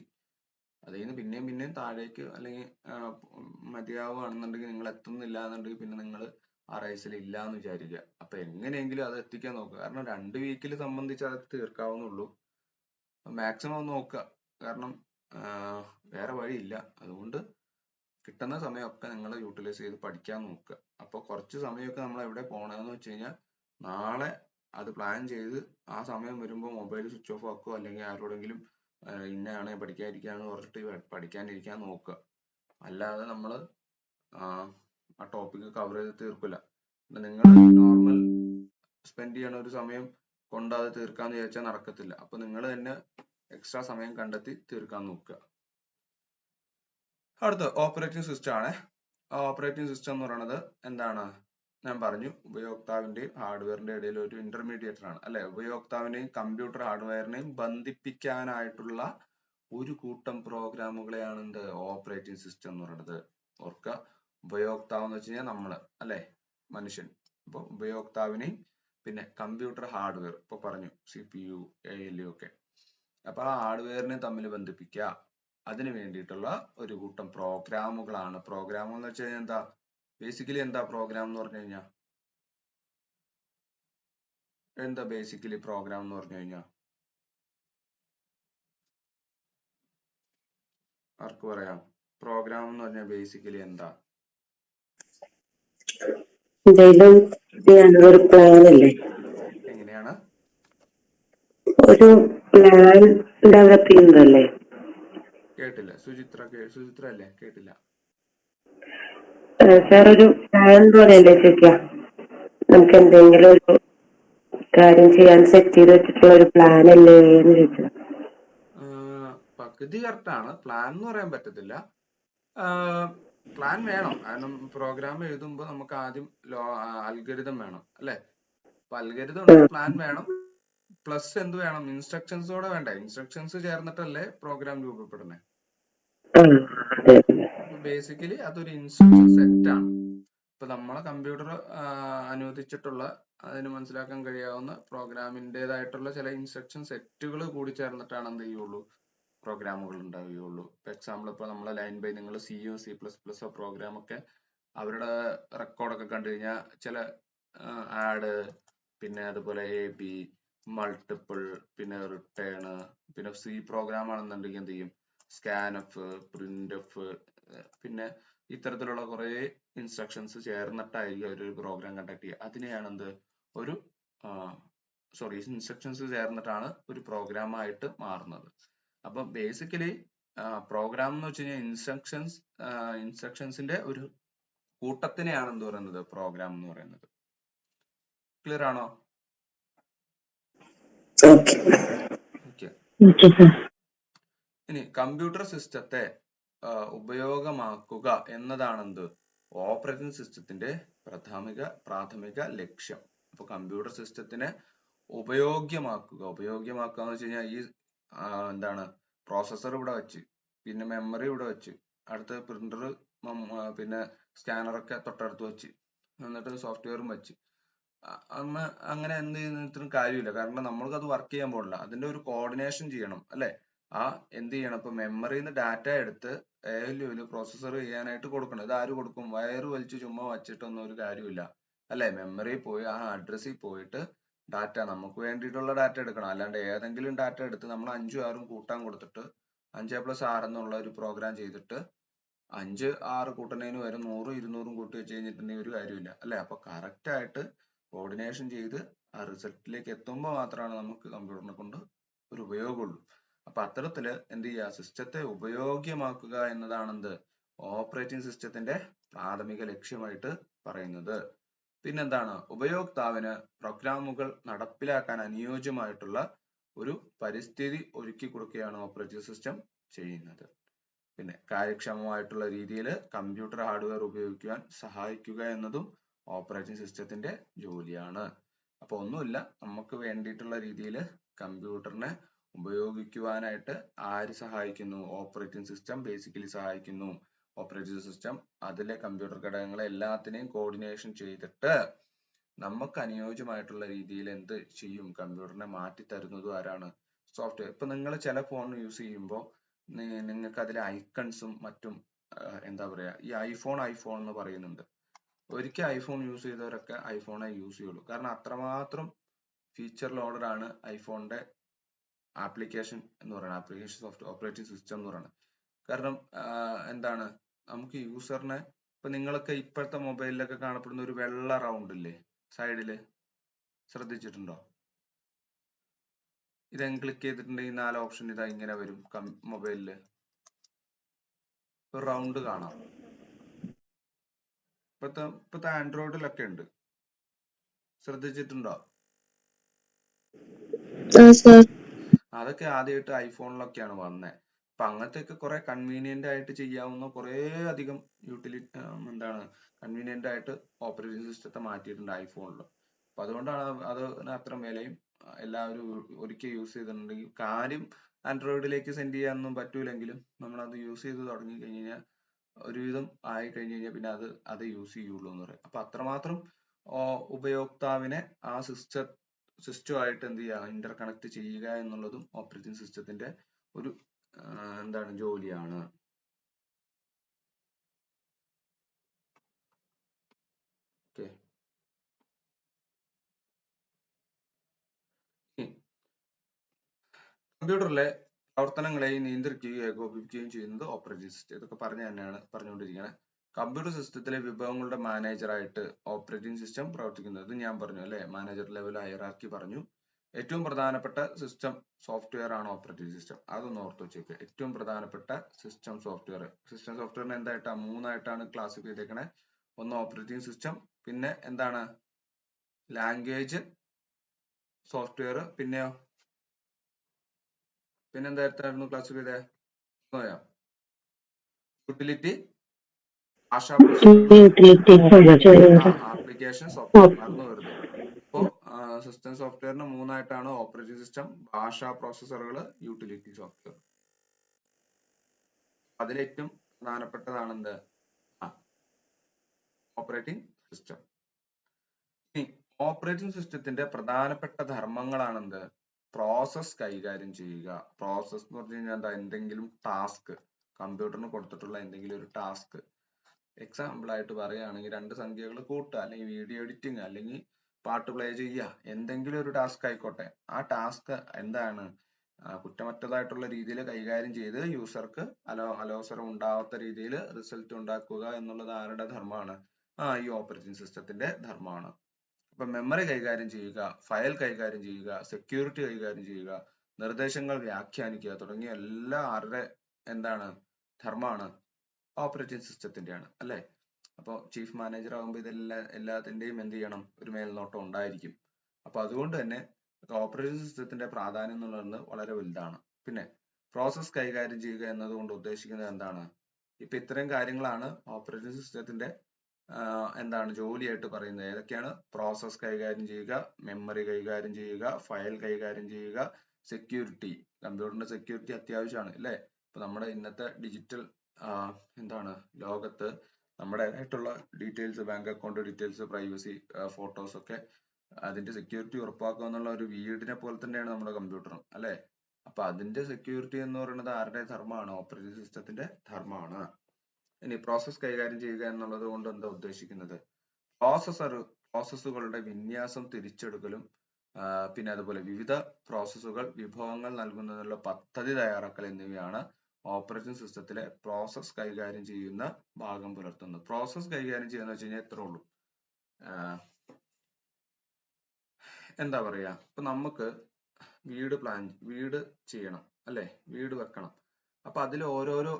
അതിൽ നിന്ന് പിന്നെയും താഴേക്ക് അല്ലെങ്കിൽ മതിയാവുകയാണെന്നുണ്ടെങ്കിൽ, നിങ്ങൾ എത്തുന്നില്ല എന്നുണ്ടെങ്കിൽ പിന്നെ നിങ്ങൾ ആ റേസിൽ ഇല്ല എന്ന് വിചാരിക്കുക. അപ്പൊ എങ്ങനെയെങ്കിലും അത് എത്തിക്കാൻ നോക്കുക. കാരണം 2 വീക്കിൽ സംബന്ധിച്ച് അത് തീർക്കാവുന്നുള്ളൂ. മാക്സിമം ഒന്ന് നോക്കുക. കാരണം വേറെ വഴിയില്ല. അതുകൊണ്ട് കിട്ടുന്ന സമയമൊക്കെ നിങ്ങൾ യൂട്ടിലൈസ് ചെയ്ത് പഠിക്കാൻ നോക്കുക. അപ്പൊ കുറച്ച് സമയമൊക്കെ നമ്മൾ എവിടെ പോകണമെന്ന് വെച്ച് കഴിഞ്ഞാൽ, നാളെ അത് പ്ലാൻ ചെയ്ത് ആ സമയം വരുമ്പോൾ മൊബൈൽ സ്വിച്ച് ഓഫ് ആക്കുക, അല്ലെങ്കിൽ ആരോടെങ്കിലും ഇന്നയാണ് പഠിക്കാതിരിക്കാന്ന് പറഞ്ഞിട്ട് പഠിക്കാനിരിക്കാൻ നോക്കുക. അല്ലാതെ നമ്മൾ ആ ടോപ്പിക് കവർ ചെയ്ത് തീർക്കില്ല. നിങ്ങൾ നോർമൽ സ്പെൻഡ് ചെയ്യണ ഒരു സമയം കൊണ്ട് അത് തീർക്കാന്ന് വിചാരിച്ചാൽ നടക്കത്തില്ല. അപ്പൊ നിങ്ങൾ തന്നെ എക്സ്ട്രാ സമയം കണ്ടെത്തി തീർക്കാൻ നോക്കുക. അടുത്ത ഓപ്പറേറ്റിംഗ് സിസ്റ്റം ആണ്. ഓപ്പറേറ്റിംഗ് സിസ്റ്റം എന്ന് പറയുന്നത് എന്താണ്? ഞാൻ പറഞ്ഞു, ഉപയോക്താവിന്റെയും ഹാർഡ്വെയറിന്റെ ഇടയിൽ ഒരു ഇന്റർമീഡിയേറ്റർ ആണ്, അല്ലെ? ഉപയോക്താവിനെയും കമ്പ്യൂട്ടർ ഹാർഡ്വെയറിനെയും ബന്ധിപ്പിക്കാനായിട്ടുള്ള ഒരു കൂട്ടം പ്രോഗ്രാമുകളെയാണ് എന്ത്? ഓപ്പറേറ്റിംഗ് സിസ്റ്റം എന്ന് പറയുന്നത്. ഓർക്കുക, ഉപയോക്താവ് എന്ന് വെച്ച് കഴിഞ്ഞാൽ നമ്മള്, അല്ലെ? മനുഷ്യൻ. അപ്പൊ ഉപയോക്താവിനെയും പിന്നെ കമ്പ്യൂട്ടർ ഹാർഡ്വെയർ, ഇപ്പൊ പറഞ്ഞു CPU, ALU ഒക്കെ. അപ്പൊ ആ ഹാർഡ്വെയറിനെ തമ്മിൽ ബന്ധിപ്പിക്കുക, അതിന് വേണ്ടിയിട്ടുള്ള ഒരു കൂട്ടം പ്രോഗ്രാമുകളാണ്. പ്രോഗ്രാം എന്ന് വെച്ച് കഴിഞ്ഞാൽ എന്താ? ബേസിക്കലി എന്താ പ്രോഗ്രാം എന്ന് പറഞ്ഞു കഴിഞ്ഞാൽ? എന്താ ബേസിക്കലി പ്രോഗ്രാം എന്ന് പറഞ്ഞു കഴിഞ്ഞാൽ? ആർക്ക് പറയാം? പ്രോഗ്രാം എന്ന് പറഞ്ഞാൽ ബേസിക്കലി എന്താ? എങ്ങനെയാണ്? ഒരു പ്ലാൻ ഡെവലപ്പ് ചെയ്യുന്നതല്ലേ? കേട്ടില്ല. സുചിത്ര അല്ലേ? കേട്ടില്ല. സാർ, ഒരു പ്ലാൻ പോലെയല്ലേ ചോദിക്കാം? നമുക്ക് എന്തെങ്കിലും ഒരു കാര്യം ചെയ്യാൻ സെറ്റ് ചെയ്ത് വെച്ചിട്ടുള്ള ഒരു പ്ലാൻ അല്ലേ എന്ന് ചോദിച്ചത്. പകുതി കറക്റ്റാണ്. പ്ലാൻ എന്ന് പറയാൻ പറ്റത്തില്ല. പ്ലാൻ വേണം. കാരണം പ്രോഗ്രാം എഴുതുമ്പോൾ നമുക്ക് ആദ്യം അൽഗരിതം വേണം, അല്ലെ? അപ്പൊ അൽഗരിതം ഉണ്ട്, പ്ലാൻ വേണം, പ്ലസ് എന്ത് വേണം? ഇൻസ്ട്രക്ഷൻസോടെ വേണ്ടേ? ഇൻസ്ട്രക്ഷൻസ് ചേർന്നിട്ടല്ലേ പ്രോഗ്രാം രൂപപ്പെടുന്നത്. അപ്പൊ ബേസിക്കലി അതൊരു ഇൻസ്ട്രക്ഷൻ സെറ്റ് ആണ്. ഇപ്പൊ നമ്മളെ കമ്പ്യൂട്ടർ അനുവദിച്ചിട്ടുള്ള, അതിന് മനസ്സിലാക്കാൻ കഴിയാവുന്ന പ്രോഗ്രാമിൻ്റെതായിട്ടുള്ള ചില ഇൻസ്ട്രക്ഷൻ സെറ്റുകൾ കൂടി ചേർന്നിട്ടാണ് എന്ത് ചെയ്യുള്ളൂ? പ്രോഗ്രാമുകൾ ഉണ്ടാവുകയുള്ളൂ. ഇപ്പൊ എക്സാമ്പിൾ, ഇപ്പൊ നമ്മളെ ലൈൻ ബൈ നിങ്ങൾ സിയോ C++ പ്രോഗ്രാം ഒക്കെ അവരുടെ റെക്കോർഡൊക്കെ കണ്ടു കഴിഞ്ഞാൽ ചില ആഡ്, പിന്നെ അതുപോലെ AB, മൾട്ടിപ്പിൾ, പിന്നെ റിട്ടേൺ, പിന്നെ സി പ്രോഗ്രാം ആണെന്നുണ്ടെങ്കിൽ എന്ത് ചെയ്യും, സ്കാൻഎഫ്, പ്രിന്റ്എഫ്, പിന്നെ ഇത്തരത്തിലുള്ള കുറെ ഇൻസ്ട്രക്ഷൻസ് ചേർന്നിട്ടായിരിക്കും ഒരു പ്രോഗ്രാം കണ്ടക്ട് ചെയ്യുക. അതിനെയാണ് എന്ത് ഒരു ഇൻസ്ട്രക്ഷൻസ് ചേർന്നിട്ടാണ് ഒരു പ്രോഗ്രാം ആയിട്ട് മാറുന്നത്. അപ്പൊ ബേസിക്കലി പ്രോഗ്രാം എന്ന് വെച്ച് കഴിഞ്ഞാൽ ഇൻസ്ട്രക്ഷൻസിന്റെ ഒരു കൂട്ടത്തിനെയാണ് എന്ത് പറയുന്നത് പ്രോഗ്രാം എന്ന് പറയുന്നത്. ക്ലിയർ ആണോ? ഓക്കെ. ഇനി കമ്പ്യൂട്ടർ സിസ്റ്റത്തെ ഉപയോഗമാക്കുക എന്നതാണ് എന്ത് ഓപ്പറേറ്റിംഗ് സിസ്റ്റത്തിന്റെ പ്രാഥമിക ലക്ഷ്യം. അപ്പൊ കമ്പ്യൂട്ടർ സിസ്റ്റത്തിനെ ഉപയോഗ്യമാക്കുക എന്ന് വെച്ച് കഴിഞ്ഞാൽ ഈ എന്താണ് പ്രോസസർ ഇവിടെ വെച്ച്, പിന്നെ മെമ്മറി ഇവിടെ വെച്ച്, അടുത്ത പ്രിന്റർ, പിന്നെ സ്കാനർ ഒക്കെ തൊട്ടടുത്ത് വെച്ച്, എന്നിട്ട് സോഫ്റ്റ്വെയറും വെച്ച് അങ്ങനെ എന്ത് ചെയ്യുന്നതിനും കാര്യമില്ല. കാരണം നമ്മൾക്ക് അത് വർക്ക് ചെയ്യാൻ പോകില്ല. അതിന്റെ ഒരു കോർഡിനേഷൻ ചെയ്യണം അല്ലെ. എന്ത് ചെയ്യണം, ഇപ്പൊ മെമ്മറിന്ന് ഡാറ്റ എടുത്ത് ALUവിൽ പ്രോസസർ ചെയ്യാനായിട്ട് കൊടുക്കണം. ഇത് ആര് കൊടുക്കും? വയറ് വലിച്ച് ചുമ്മാ വച്ചിട്ടൊന്നും ഒരു കാര്യമില്ല അല്ലെ. മെമ്മറിയിൽ പോയി ആ അഡ്രസ്സിൽ പോയിട്ട് ഡാറ്റ, നമുക്ക് വേണ്ടിയിട്ടുള്ള ഡാറ്റ എടുക്കണം. അല്ലാണ്ട് ഏതെങ്കിലും ഡാറ്റ എടുത്ത് നമ്മൾ 5ഉം 6ഉം കൂട്ടാൻ കൊടുത്തിട്ട് 5+6 എന്നുള്ള ഒരു പ്രോഗ്രാം ചെയ്തിട്ട് 5 6 കൂട്ടുന്നതിന് വരെ 100 200 കൂട്ടി വെച്ച് കഴിഞ്ഞിട്ടുണ്ടെങ്കിൽ ഒരു കാര്യമില്ല അല്ലെ. അപ്പൊ കറക്റ്റ് ആയിട്ട് കോർഡിനേഷൻ ചെയ്ത് ആ റിസൾട്ടിലേക്ക് എത്തുമ്പോൾ മാത്രമാണ് നമുക്ക് കമ്പ്യൂട്ടറിനെ കൊണ്ട് ഒരു ഉപയോഗമുള്ളൂ. അപ്പൊ അത്തരത്തില് എന്ത് ചെയ്യുക, സിസ്റ്റത്തെ ഉപയോഗ്യമാക്കുക എന്നതാണ് എന്ത് ഓപ്പറേറ്റിംഗ് സിസ്റ്റത്തിന്റെ പ്രാഥമിക ലക്ഷ്യമായിട്ട് പറയുന്നത്. പിന്നെന്താണ്, ഉപയോക്താവിന് പ്രോഗ്രാമുകൾ നടപ്പിലാക്കാൻ അനുയോജ്യമായിട്ടുള്ള ഒരു പരിസ്ഥിതി ഒരുക്കി കൊടുക്കുകയാണ് ഓപ്പറേറ്റിംഗ് സിസ്റ്റം ചെയ്യുന്നത്. പിന്നെ കാര്യക്ഷമമായിട്ടുള്ള രീതിയിൽ കമ്പ്യൂട്ടർ ഹാർഡ്വെയർ ഉപയോഗിക്കുവാൻ സഹായിക്കുക എന്നതും ഓപ്പറേറ്റിംഗ് സിസ്റ്റത്തിന്റെ ജോലിയാണ്. അപ്പൊ ഒന്നുമില്ല, നമുക്ക് വേണ്ടിയിട്ടുള്ള രീതിയിൽ കമ്പ്യൂട്ടറിനെ ഉപയോഗിക്കുവാനായിട്ട് ആര് സഹായിക്കുന്നു? ഓപ്പറേറ്റിംഗ് സിസ്റ്റം ബേസിക്കലി സഹായിക്കുന്നു. ഓപ്പറേറ്റിംഗ് സിസ്റ്റം അതിലെ കമ്പ്യൂട്ടർ ഘടകങ്ങളെ എല്ലാത്തിനെയും കോർഡിനേഷൻ ചെയ്തിട്ട് നമുക്ക് അനുയോജ്യമായിട്ടുള്ള രീതിയിൽ എന്ത് ചെയ്യും, കമ്പ്യൂട്ടറിനെ മാറ്റി തരുന്നതും ആരാണ്? സോഫ്റ്റ്വെയർ. ഇപ്പൊ നിങ്ങൾ ചില ഫോൺ യൂസ് ചെയ്യുമ്പോൾ നിങ്ങൾക്ക് അതിലെ ഐക്കൺസും മറ്റും എന്താ പറയാ, ഈ ഐഫോൺ എന്ന് പറയുന്നുണ്ട്. ഒരിക്കൽ ഐഫോൺ യൂസ് ചെയ്തവരൊക്കെ ഐഫോണെ യൂസ് ചെയ്യുള്ളൂ. കാരണം അത്രമാത്രം ഫീച്ചർ ലോഡഡ് ആണ് ഐഫോണിന്റെ ആപ്ലിക്കേഷൻ എന്ന് പറയുന്നത്, ആപ്ലിക്കേഷൻ സോഫ്റ്റ് ഓപ്പറേറ്റിംഗ് സിസ്റ്റം എന്ന് പറയുന്നത്. കാരണം എന്താണ്, നമുക്ക് യൂസറിനെ, ഇപ്പൊ നിങ്ങളൊക്കെ ഇപ്പോഴത്തെ മൊബൈലിലൊക്കെ കാണപ്പെടുന്ന ഒരു വെള്ള റൗണ്ട് ഇല്ലേ സൈഡില്, ശ്രദ്ധിച്ചിട്ടുണ്ടോ? ഇതെങ്ങ് ക്ലിക്ക് ചെയ്തിട്ടുണ്ടെങ്കിൽ 4 ഓപ്ഷൻ ഇതാ ഇങ്ങനെ വരും. മൊബൈലില് ഒരു റൗണ്ട് കാണാം. ഇപ്പത്തെ ആൻഡ്രോയിഡിലൊക്കെ ഉണ്ട്, ശ്രദ്ധിച്ചിട്ടുണ്ടോ? അതൊക്കെ ആദ്യമായിട്ട് ഐഫോണിലൊക്കെയാണ് വന്നത്. അപ്പൊ അങ്ങനത്തെയൊക്കെ കുറെ കൺവീനിയന്റ് ആയിട്ട് ചെയ്യാവുന്ന കുറെ അധികം കൺവീനിയന്റ് ആയിട്ട് ഓപ്പറേറ്റിംഗ് സിസ്റ്റത്തെ മാറ്റിയിട്ടുണ്ട് ഐഫോണിൽ. അപ്പൊ അതുകൊണ്ടാണ് അത് അത്ര വിലയും. എല്ലാവരും ഒരിക്കൽ യൂസ് ചെയ്തിട്ടുണ്ടെങ്കിൽ, കാര്യം ആൻഡ്രോയിഡിലേക്ക് സെൻഡ് ചെയ്യാനൊന്നും പറ്റൂലെങ്കിലും നമ്മൾ അത് യൂസ് ചെയ്ത് തുടങ്ങി കഴിഞ്ഞാൽ, ഒരുവിധം ആയി കഴിഞ്ഞ് കഴിഞ്ഞാൽ പിന്നെ അത് യൂസ് ചെയ്യുള്ളൂ എന്ന് പറയും. അപ്പൊ അത്രമാത്രം ഉപയോക്താവിനെ ആ സിസ്റ്റമായിട്ട് എന്ത് ചെയ്യുക, ഇന്റർ കണക്ട് ചെയ്യുക എന്നുള്ളതും ഓപ്പറേറ്റിംഗ് സിസ്റ്റത്തിന്റെ ഒരു ജോലിയാണ്. ഓക്കെ. കമ്പ്യൂട്ടറിലെ പ്രവർത്തനങ്ങളെയും നിയന്ത്രിക്കുകയും ഏകോപിപ്പിക്കുകയും ചെയ്യുന്നത് ഓപ്പറേറ്റിംഗ് സിസ്റ്റം. ഇതൊക്കെ പറഞ്ഞുകൊണ്ടിരിക്കുകയാണ്. കമ്പ്യൂട്ടർ സിസ്റ്റത്തിലെ വിഭവങ്ങളുടെ മാനേജറായിട്ട് ഓപ്പറേറ്റിംഗ് സിസ്റ്റം പ്രവർത്തിക്കുന്നത് ഞാൻ പറഞ്ഞു അല്ലെ. മാനേജർ ലെവൽ ഹയറാർക്കി പറഞ്ഞു. ഏറ്റവും പ്രധാനപ്പെട്ട സിസ്റ്റം സോഫ്റ്റ്വെയർ ആണ് ഓപ്പറേറ്റിംഗ് സിസ്റ്റം. അതൊന്ന് ഓർത്ത് വെച്ചേക്കുക. ഏറ്റവും പ്രധാനപ്പെട്ട സിസ്റ്റം സോഫ്റ്റ്വെയറിനെ എന്തായിട്ടാ 3 ക്ലാസിഫൈ ചെയ്തേക്കണേ. ഒന്ന് ഓപ്പറേറ്റിംഗ് സിസ്റ്റം, പിന്നെ എന്താണ് ലാംഗ്വേജ് സോഫ്റ്റ്വെയർ, പിന്നെന്തായിരുന്നു ക്ലാസിഫൈ ചെയ്തേ? Utility, application software. മറന്നു വരുത്. അപ്പോ സിസ്റ്റം സോഫ്റ്റ്വെയറിന് 3 ഓപ്പറേറ്റിംഗ് സിസ്റ്റം, ഭാഷാ പ്രോസസ്സറുകൾ, യൂട്ടിലിറ്റി സോഫ്റ്റ്വെയർ. അതിലേറ്റവും പ്രധാനപ്പെട്ടതാണ് എന്ത്? Operating system. ഇനി ഓപ്പറേറ്റിംഗ് സിസ്റ്റത്തിന്റെ പ്രധാനപ്പെട്ട ധർമ്മങ്ങളാണ് എന്ത്? പ്രോസസ് കൈകാര്യം ചെയ്യുക. പ്രോസസ് എന്ന് പറഞ്ഞു കഴിഞ്ഞാൽ എന്താ? എന്തെങ്കിലും ടാസ്ക്, കമ്പ്യൂട്ടറിന് കൊടുത്തിട്ടുള്ള എന്തെങ്കിലും ഒരു ടാസ്ക്. എക്സാമ്പിൾ ആയിട്ട് പറയുകയാണെങ്കിൽ 2 സംഖ്യകൾ കൂട്ടുക, അല്ലെങ്കിൽ വീഡിയോ എഡിറ്റിംഗ്, അല്ലെങ്കിൽ പാട്ട് പ്ലേ ചെയ്യുക, എന്തെങ്കിലും ഒരു ടാസ്ക് ആയിക്കോട്ടെ, ആ ടാസ്ക് എന്താണ് കുറ്റമറ്റതായിട്ടുള്ള രീതിയിൽ കൈകാര്യം ചെയ്ത് യൂസർക്ക് അലോസരം ഉണ്ടാവാത്ത രീതിയിൽ റിസൾട്ട് ഉണ്ടാക്കുക എന്നുള്ളത് ആരുടെ ധർമ്മമാണ്? ഈ ഓപ്പറേറ്റിംഗ് സിസ്റ്റത്തിന്റെ ധർമ്മമാണ്. അപ്പൊ മെമ്മറി കൈകാര്യം ചെയ്യുക, ഫയൽ കൈകാര്യം ചെയ്യുക, സെക്യൂരിറ്റി കൈകാര്യം ചെയ്യുക, നിർദ്ദേശങ്ങൾ വ്യാഖ്യാനിക്കുക തുടങ്ങിയ എല്ലാ ആരുടെ എന്താണ് ധർമ്മമാണ്? ഓപ്പറേറ്റിംഗ് സിസ്റ്റത്തിന്റെയാണ് അല്ലെ? അപ്പോൾ ചീഫ് മാനേജർ ആകുമ്പോൾ എല്ലാത്തിന്റെയും എന്ത് ചെയ്യണം? ഒരു മേൽനോട്ടം ഉണ്ടായിരിക്കും. അപ്പൊ അതുകൊണ്ട് തന്നെ ഓപ്പറേറ്റിംഗ് സിസ്റ്റത്തിന്റെ പ്രാധാന്യം എന്നുള്ളത് വളരെ വലുതാണ്. പിന്നെ പ്രോസസ് കൈകാര്യം ചെയ്യുക എന്നതുകൊണ്ട് ഉദ്ദേശിക്കുന്നത് എന്താണ്? ഇപ്പൊ ഇത്തരം കാര്യങ്ങളാണ് ഓപ്പറേറ്റിംഗ് സിസ്റ്റത്തിന്റെ എന്താണ് ജോലിയായിട്ട് പറയുന്നത്. ഏതൊക്കെയാണ്? പ്രോസസ് കൈകാര്യം ചെയ്യുക, മെമ്മറി കൈകാര്യം ചെയ്യുക, ഫയൽ കൈകാര്യം ചെയ്യുക, സെക്യൂരിറ്റി. കമ്പ്യൂട്ടറിന്റെ സെക്യൂരിറ്റി അത്യാവശ്യമാണ് അല്ലെ? ഇപ്പൊ നമ്മുടെ ഇന്നത്തെ ഡിജിറ്റൽ എന്താണ് ലോകത്ത് നമ്മുടേതായിട്ടുള്ള details, bank account details, privacy, photos ഒക്കെ അതിന്റെ സെക്യൂരിറ്റി ഉറപ്പാക്കുക എന്നുള്ള ഒരു വീടിനെ പോലെ തന്നെയാണ് നമ്മുടെ കമ്പ്യൂട്ടറും അല്ലെ? അപ്പൊ അതിന്റെ സെക്യൂരിറ്റി എന്ന് പറയുന്നത് ആരുടെ ധർമ്മമാണ്? ഓപ്പറേറ്റിംഗ് സിസ്റ്റത്തിന്റെ ധർമ്മമാണ്. ഇനി പ്രോസസ് കൈകാര്യം ചെയ്യുക എന്നുള്ളത് കൊണ്ട് എന്താ ഉദ്ദേശിക്കുന്നത്? പ്രോസസ്സുകളുടെ വിന്യാസം തിരിച്ചെടുക്കലും പിന്നെ അതുപോലെ വിവിധ പ്രോസസ്സുകൾ വിഭവങ്ങൾ നൽകുന്നതിനുള്ള പദ്ധതി തയ്യാറാക്കൽ എന്നിവയാണ് ഓപ്പറേറ്റിംഗ് സിസ്റ്റത്തിലെ പ്രോസസ് കൈകാര്യം ചെയ്യുന്ന ഭാഗം പുലർത്തുന്നത്. പ്രോസസ് കൈകാര്യം ചെയ്യുന്ന വെച്ച് കഴിഞ്ഞാൽ ഇത്രേ ഉള്ളൂ. എന്താ പറയാ, ഇപ്പൊ നമുക്ക് വീട് ചെയ്യണം അല്ലെ? വീട് വെക്കണം. അപ്പൊ അതിൽ ഓരോരോ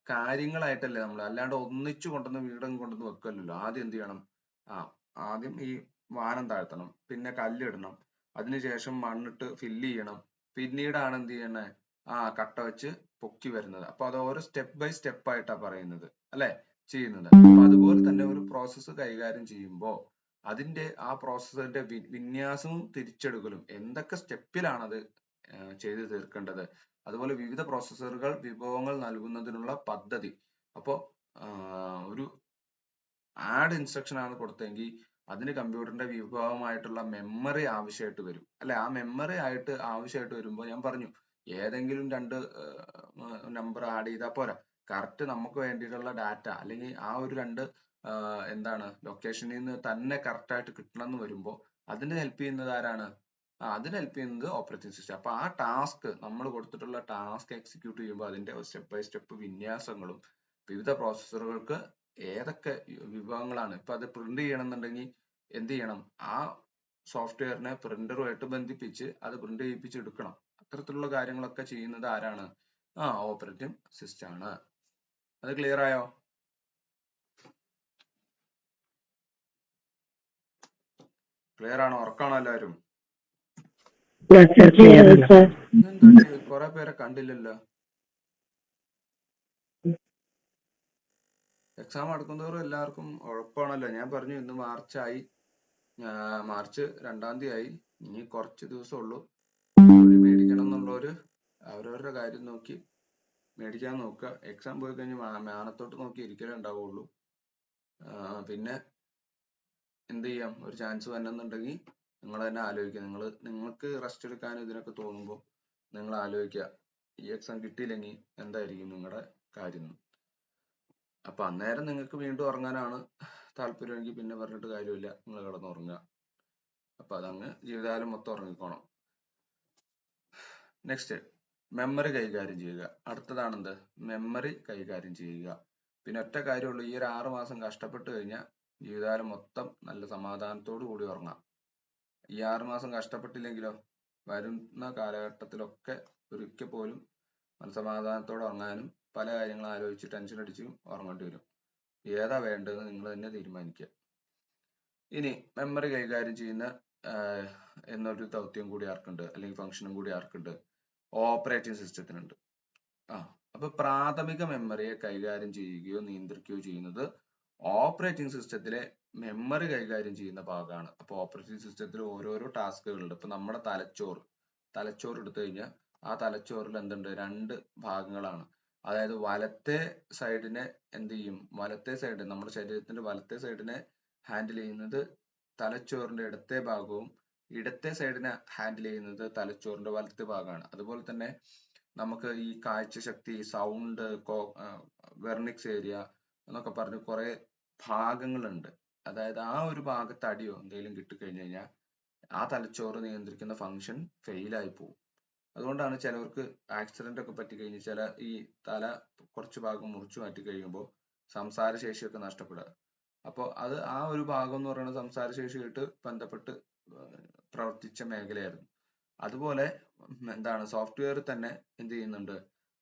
കാര്യങ്ങളായിട്ടല്ലേ നമ്മൾ, അല്ലാണ്ട് ഒന്നിച്ചു കൊണ്ടുവന്ന് വീടങ്ങ് കൊണ്ടുവന്ന് വെക്കല്ലോ. ആദ്യം എന്ത് ചെയ്യണം? ആദ്യം ഈ വാനം താഴ്ത്തണം, പിന്നെ കല്ലിടണം, അതിനുശേഷം മണ്ണിട്ട് ഫില്ല് ചെയ്യണം, പിന്നീടാണ് എന്ത് ചെയ്യണേ? കട്ട വെച്ച് പൊക്കി വരുന്നത്. അപ്പൊ അത് ഓരോ സ്റ്റെപ്പ് ബൈ സ്റ്റെപ്പ് ആയിട്ടാ പറയുന്നത് അല്ലെ? ചെയ്യുന്നത്. അപ്പൊ അതുപോലെ തന്നെ ഒരു പ്രോസസ്സ് കൈകാര്യം ചെയ്യുമ്പോ അതിന്റെ ആ പ്രോസസ്സിന്റെ വിന്യാസവും തിരിച്ചെടുക്കലും എന്തൊക്കെ സ്റ്റെപ്പിലാണത് ചെയ്തു തീർക്കേണ്ടത്, അതുപോലെ വിവിധ പ്രോസസ്സറുകൾ വിഭവങ്ങൾ നൽകുന്നതിനുള്ള പദ്ധതി. അപ്പോ ഒരു ആഡ് ഇൻസ്ട്രക്ഷൻ ആണ് കൊടുത്തെങ്കിൽ അതിന് കമ്പ്യൂട്ടറിന്റെ വിഭവമായിട്ടുള്ള മെമ്മറി ആവശ്യമായിട്ട് വരും അല്ലെ? ആ മെമ്മറി ആയിട്ട് ആവശ്യമായിട്ട് വരുമ്പോൾ ഞാൻ പറഞ്ഞു, ഏതെങ്കിലും രണ്ട് നമ്പർ ആഡ് ചെയ്താൽ പോരാ. കറക്റ്റ് നമുക്ക് വേണ്ടിയിട്ടുള്ള ഡാറ്റ അല്ലെങ്കിൽ ആ ഒരു രണ്ട് എന്താണ് ലൊക്കേഷനിൽ നിന്ന് തന്നെ കറക്റ്റ് ആയിട്ട് കിട്ടണം എന്ന് വരുമ്പോൾ അതിന് ഹെൽപ്പ് ചെയ്യുന്നത് ആരാണ്? അതിന് ഹെൽപ്പ് ചെയ്യുന്നത് ഓപ്പറേറ്റിംഗ് സിസ്റ്റം. അപ്പൊ ആ ടാസ്ക്, നമ്മൾ കൊടുത്തിട്ടുള്ള ടാസ്ക് എക്സിക്യൂട്ട് ചെയ്യുമ്പോൾ അതിന്റെ സ്റ്റെപ്പ് ബൈ സ്റ്റെപ്പ് വിന്യാസങ്ങളും വിവിധ പ്രോസസ്സറുകൾക്ക് ഏതൊക്കെ വിഭവങ്ങളാണ്, ഇപ്പൊ അത് പ്രിന്റ് ചെയ്യണം എന്നുണ്ടെങ്കിൽ എന്ത് ചെയ്യണം? ആ സോഫ്റ്റ്വെയറിനെ പ്രിന്ററുമായിട്ട് ബന്ധിപ്പിച്ച് അത് പ്രിന്റ് ചെയ്യിപ്പിച്ച് എടുക്കണം. അത്തരത്തിലുള്ള കാര്യങ്ങളൊക്കെ ചെയ്യുന്നത് ആരാണ്? ഓപ്പറേറ്റിംഗ് സിസ്റ്റം ആണ്. അത് ക്ലിയർ ആയോ? ക്ലിയർ ആണോ? ഉറക്കാണോ എല്ലാവരും? കുറെ പേരെ കണ്ടില്ലല്ലോ. എക്സാം അടുക്കുന്നതോറും എല്ലാവർക്കും ഉഴപ്പാണല്ലോ. ഞാൻ പറഞ്ഞു ഇന്ന് മാർച്ചായി, മാർച്ച് 2-ാം തീയതി ആയി, ഇനി കുറച്ച് ദിവസം ഉള്ളൂ. മേടിക്കണം എന്നുള്ളവര് അവരവരുടെ കാര്യം നോക്കി മേടിക്കാൻ നോക്കുക. എക്സാം പോയി കഴിഞ്ഞ് മാനത്തോട്ട് നോക്കി ഇരിക്കലേ ഉണ്ടാവുള്ളൂ. പിന്നെ എന്ത് ചെയ്യാം, ഒരു ചാൻസ് വന്നെന്നുണ്ടെങ്കിൽ നിങ്ങൾ തന്നെ ആലോചിക്കുക. നിങ്ങൾക്ക് റെസ്റ്റ് എടുക്കാനും ഇതിനൊക്കെ തോന്നുമ്പോൾ നിങ്ങൾ ആലോചിക്കുക, ഈ എക്സാം കിട്ടിയില്ലെങ്കിൽ എന്തായിരിക്കും നിങ്ങളുടെ കാര്യം. അപ്പൊ അന്നേരം നിങ്ങൾക്ക് വീണ്ടും ഉറങ്ങാനാണ് താല്പര്യമെങ്കിൽ പിന്നെ പറഞ്ഞിട്ട് കാര്യമില്ല, നിങ്ങൾ കിടന്നുറങ്ങുക. അപ്പൊ അതങ്ങ് ജീവിതകാലം മൊത്തം ഉറങ്ങിക്കോണം. നെക്സ്റ്റ്, മെമ്മറി കൈകാര്യം ചെയ്യുക. അടുത്തതാണെന്ത്? മെമ്മറി കൈകാര്യം ചെയ്യുക. പിന്നെ ഒറ്റ കാര്യമുള്ളൂ, ഈ ഒരു 6 മാസം കഷ്ടപ്പെട്ട് കഴിഞ്ഞാൽ ജീവിതകാലം മൊത്തം നല്ല സമാധാനത്തോടു കൂടി ഉറങ്ങാം. ഈ 6 മാസം കഷ്ടപ്പെട്ടില്ലെങ്കിലോ വരുന്ന കാലഘട്ടത്തിലൊക്കെ ഒരിക്കൽ പോലും മനസമാധാനത്തോടെ ഉറങ്ങാനും പല കാര്യങ്ങളും ആലോചിച്ച് ടെൻഷൻ അടിച്ചും ഉറങ്ങേണ്ടി വരും. ഏതാ വേണ്ടതെന്ന് നിങ്ങൾ തന്നെ തീരുമാനിക്കുക. ഇനി മെമ്മറി കൈകാര്യം ചെയ്യുന്ന എന്നൊരു ദൗത്യം കൂടി ആർക്കുണ്ട്, അല്ലെങ്കിൽ ഫംഗ്ഷനും കൂടി ആർക്കുണ്ട്? ഓപ്പറേറ്റിംഗ് സിസ്റ്റത്തിനുണ്ട്. അപ്പൊ പ്രാഥമിക മെമ്മറിയെ കൈകാര്യം ചെയ്യുകയോ നിയന്ത്രിക്കുകയോ ചെയ്യുന്നത് ഓപ്പറേറ്റിംഗ് സിസ്റ്റത്തിലെ മെമ്മറി കൈകാര്യം ചെയ്യുന്ന ഭാഗമാണ്. അപ്പൊ ഓപ്പറേറ്റിംഗ് സിസ്റ്റത്തിൽ ഓരോരോ ടാസ്കുകളുണ്ട്. ഇപ്പൊ നമ്മുടെ തലച്ചോറ് എടുത്തു കഴിഞ്ഞാൽ ആ തലച്ചോറിൽ എന്തുണ്ട്? 2 ഭാഗങ്ങളാണ്. അതായത് വലത്തെ സൈഡിനെ എന്ത് ചെയ്യും? നമ്മുടെ ശരീരത്തിന്റെ വലത്തെ സൈഡിനെ ഹാൻഡിൽ ചെയ്യുന്നത് തലച്ചോറിന്റെ ഇടത്തെ ഭാഗവും, ഇടത്തെ സൈഡിനെ ഹാൻഡിൽ ചെയ്യുന്നത് തലച്ചോറിന്റെ വലത്തെ ഭാഗമാണ്. അതുപോലെ തന്നെ നമുക്ക് ഈ കാഴ്ചശക്തി, സൗണ്ട്, വെർണിക്സ് ഏരിയ എന്നൊക്കെ പറഞ്ഞ് കുറെ ഭാഗങ്ങളുണ്ട്. അതായത് ആ ഒരു ഭാഗത്ത് അടിയോ എന്തെങ്കിലും കിട്ടിക്കഴിഞ്ഞു കഴിഞ്ഞാൽ ആ തലച്ചോറ് നിയന്ത്രിക്കുന്ന ഫംഗ്ഷൻ ഫെയിൽ പോകും. അതുകൊണ്ടാണ് ചിലവർക്ക് ആക്സിഡന്റ് ഒക്കെ പറ്റി കഴിഞ്ഞ് ചില ഈ തല കുറച്ച് ഭാഗം മുറിച്ചു മാറ്റി കഴിയുമ്പോൾ സംസാരശേഷിയൊക്കെ നഷ്ടപ്പെടുക. അപ്പോൾ അത് ആ ഒരു ഭാഗം എന്ന് പറയുന്നത് സംസാരശേഷിയായിട്ട് ബന്ധപ്പെട്ട് പ്രവർത്തിച്ച മേഖലയായിരുന്നു. അതുപോലെ എന്താണ് സോഫ്റ്റ്വെയർ തന്നെ എന്ത് ചെയ്യുന്നുണ്ട്,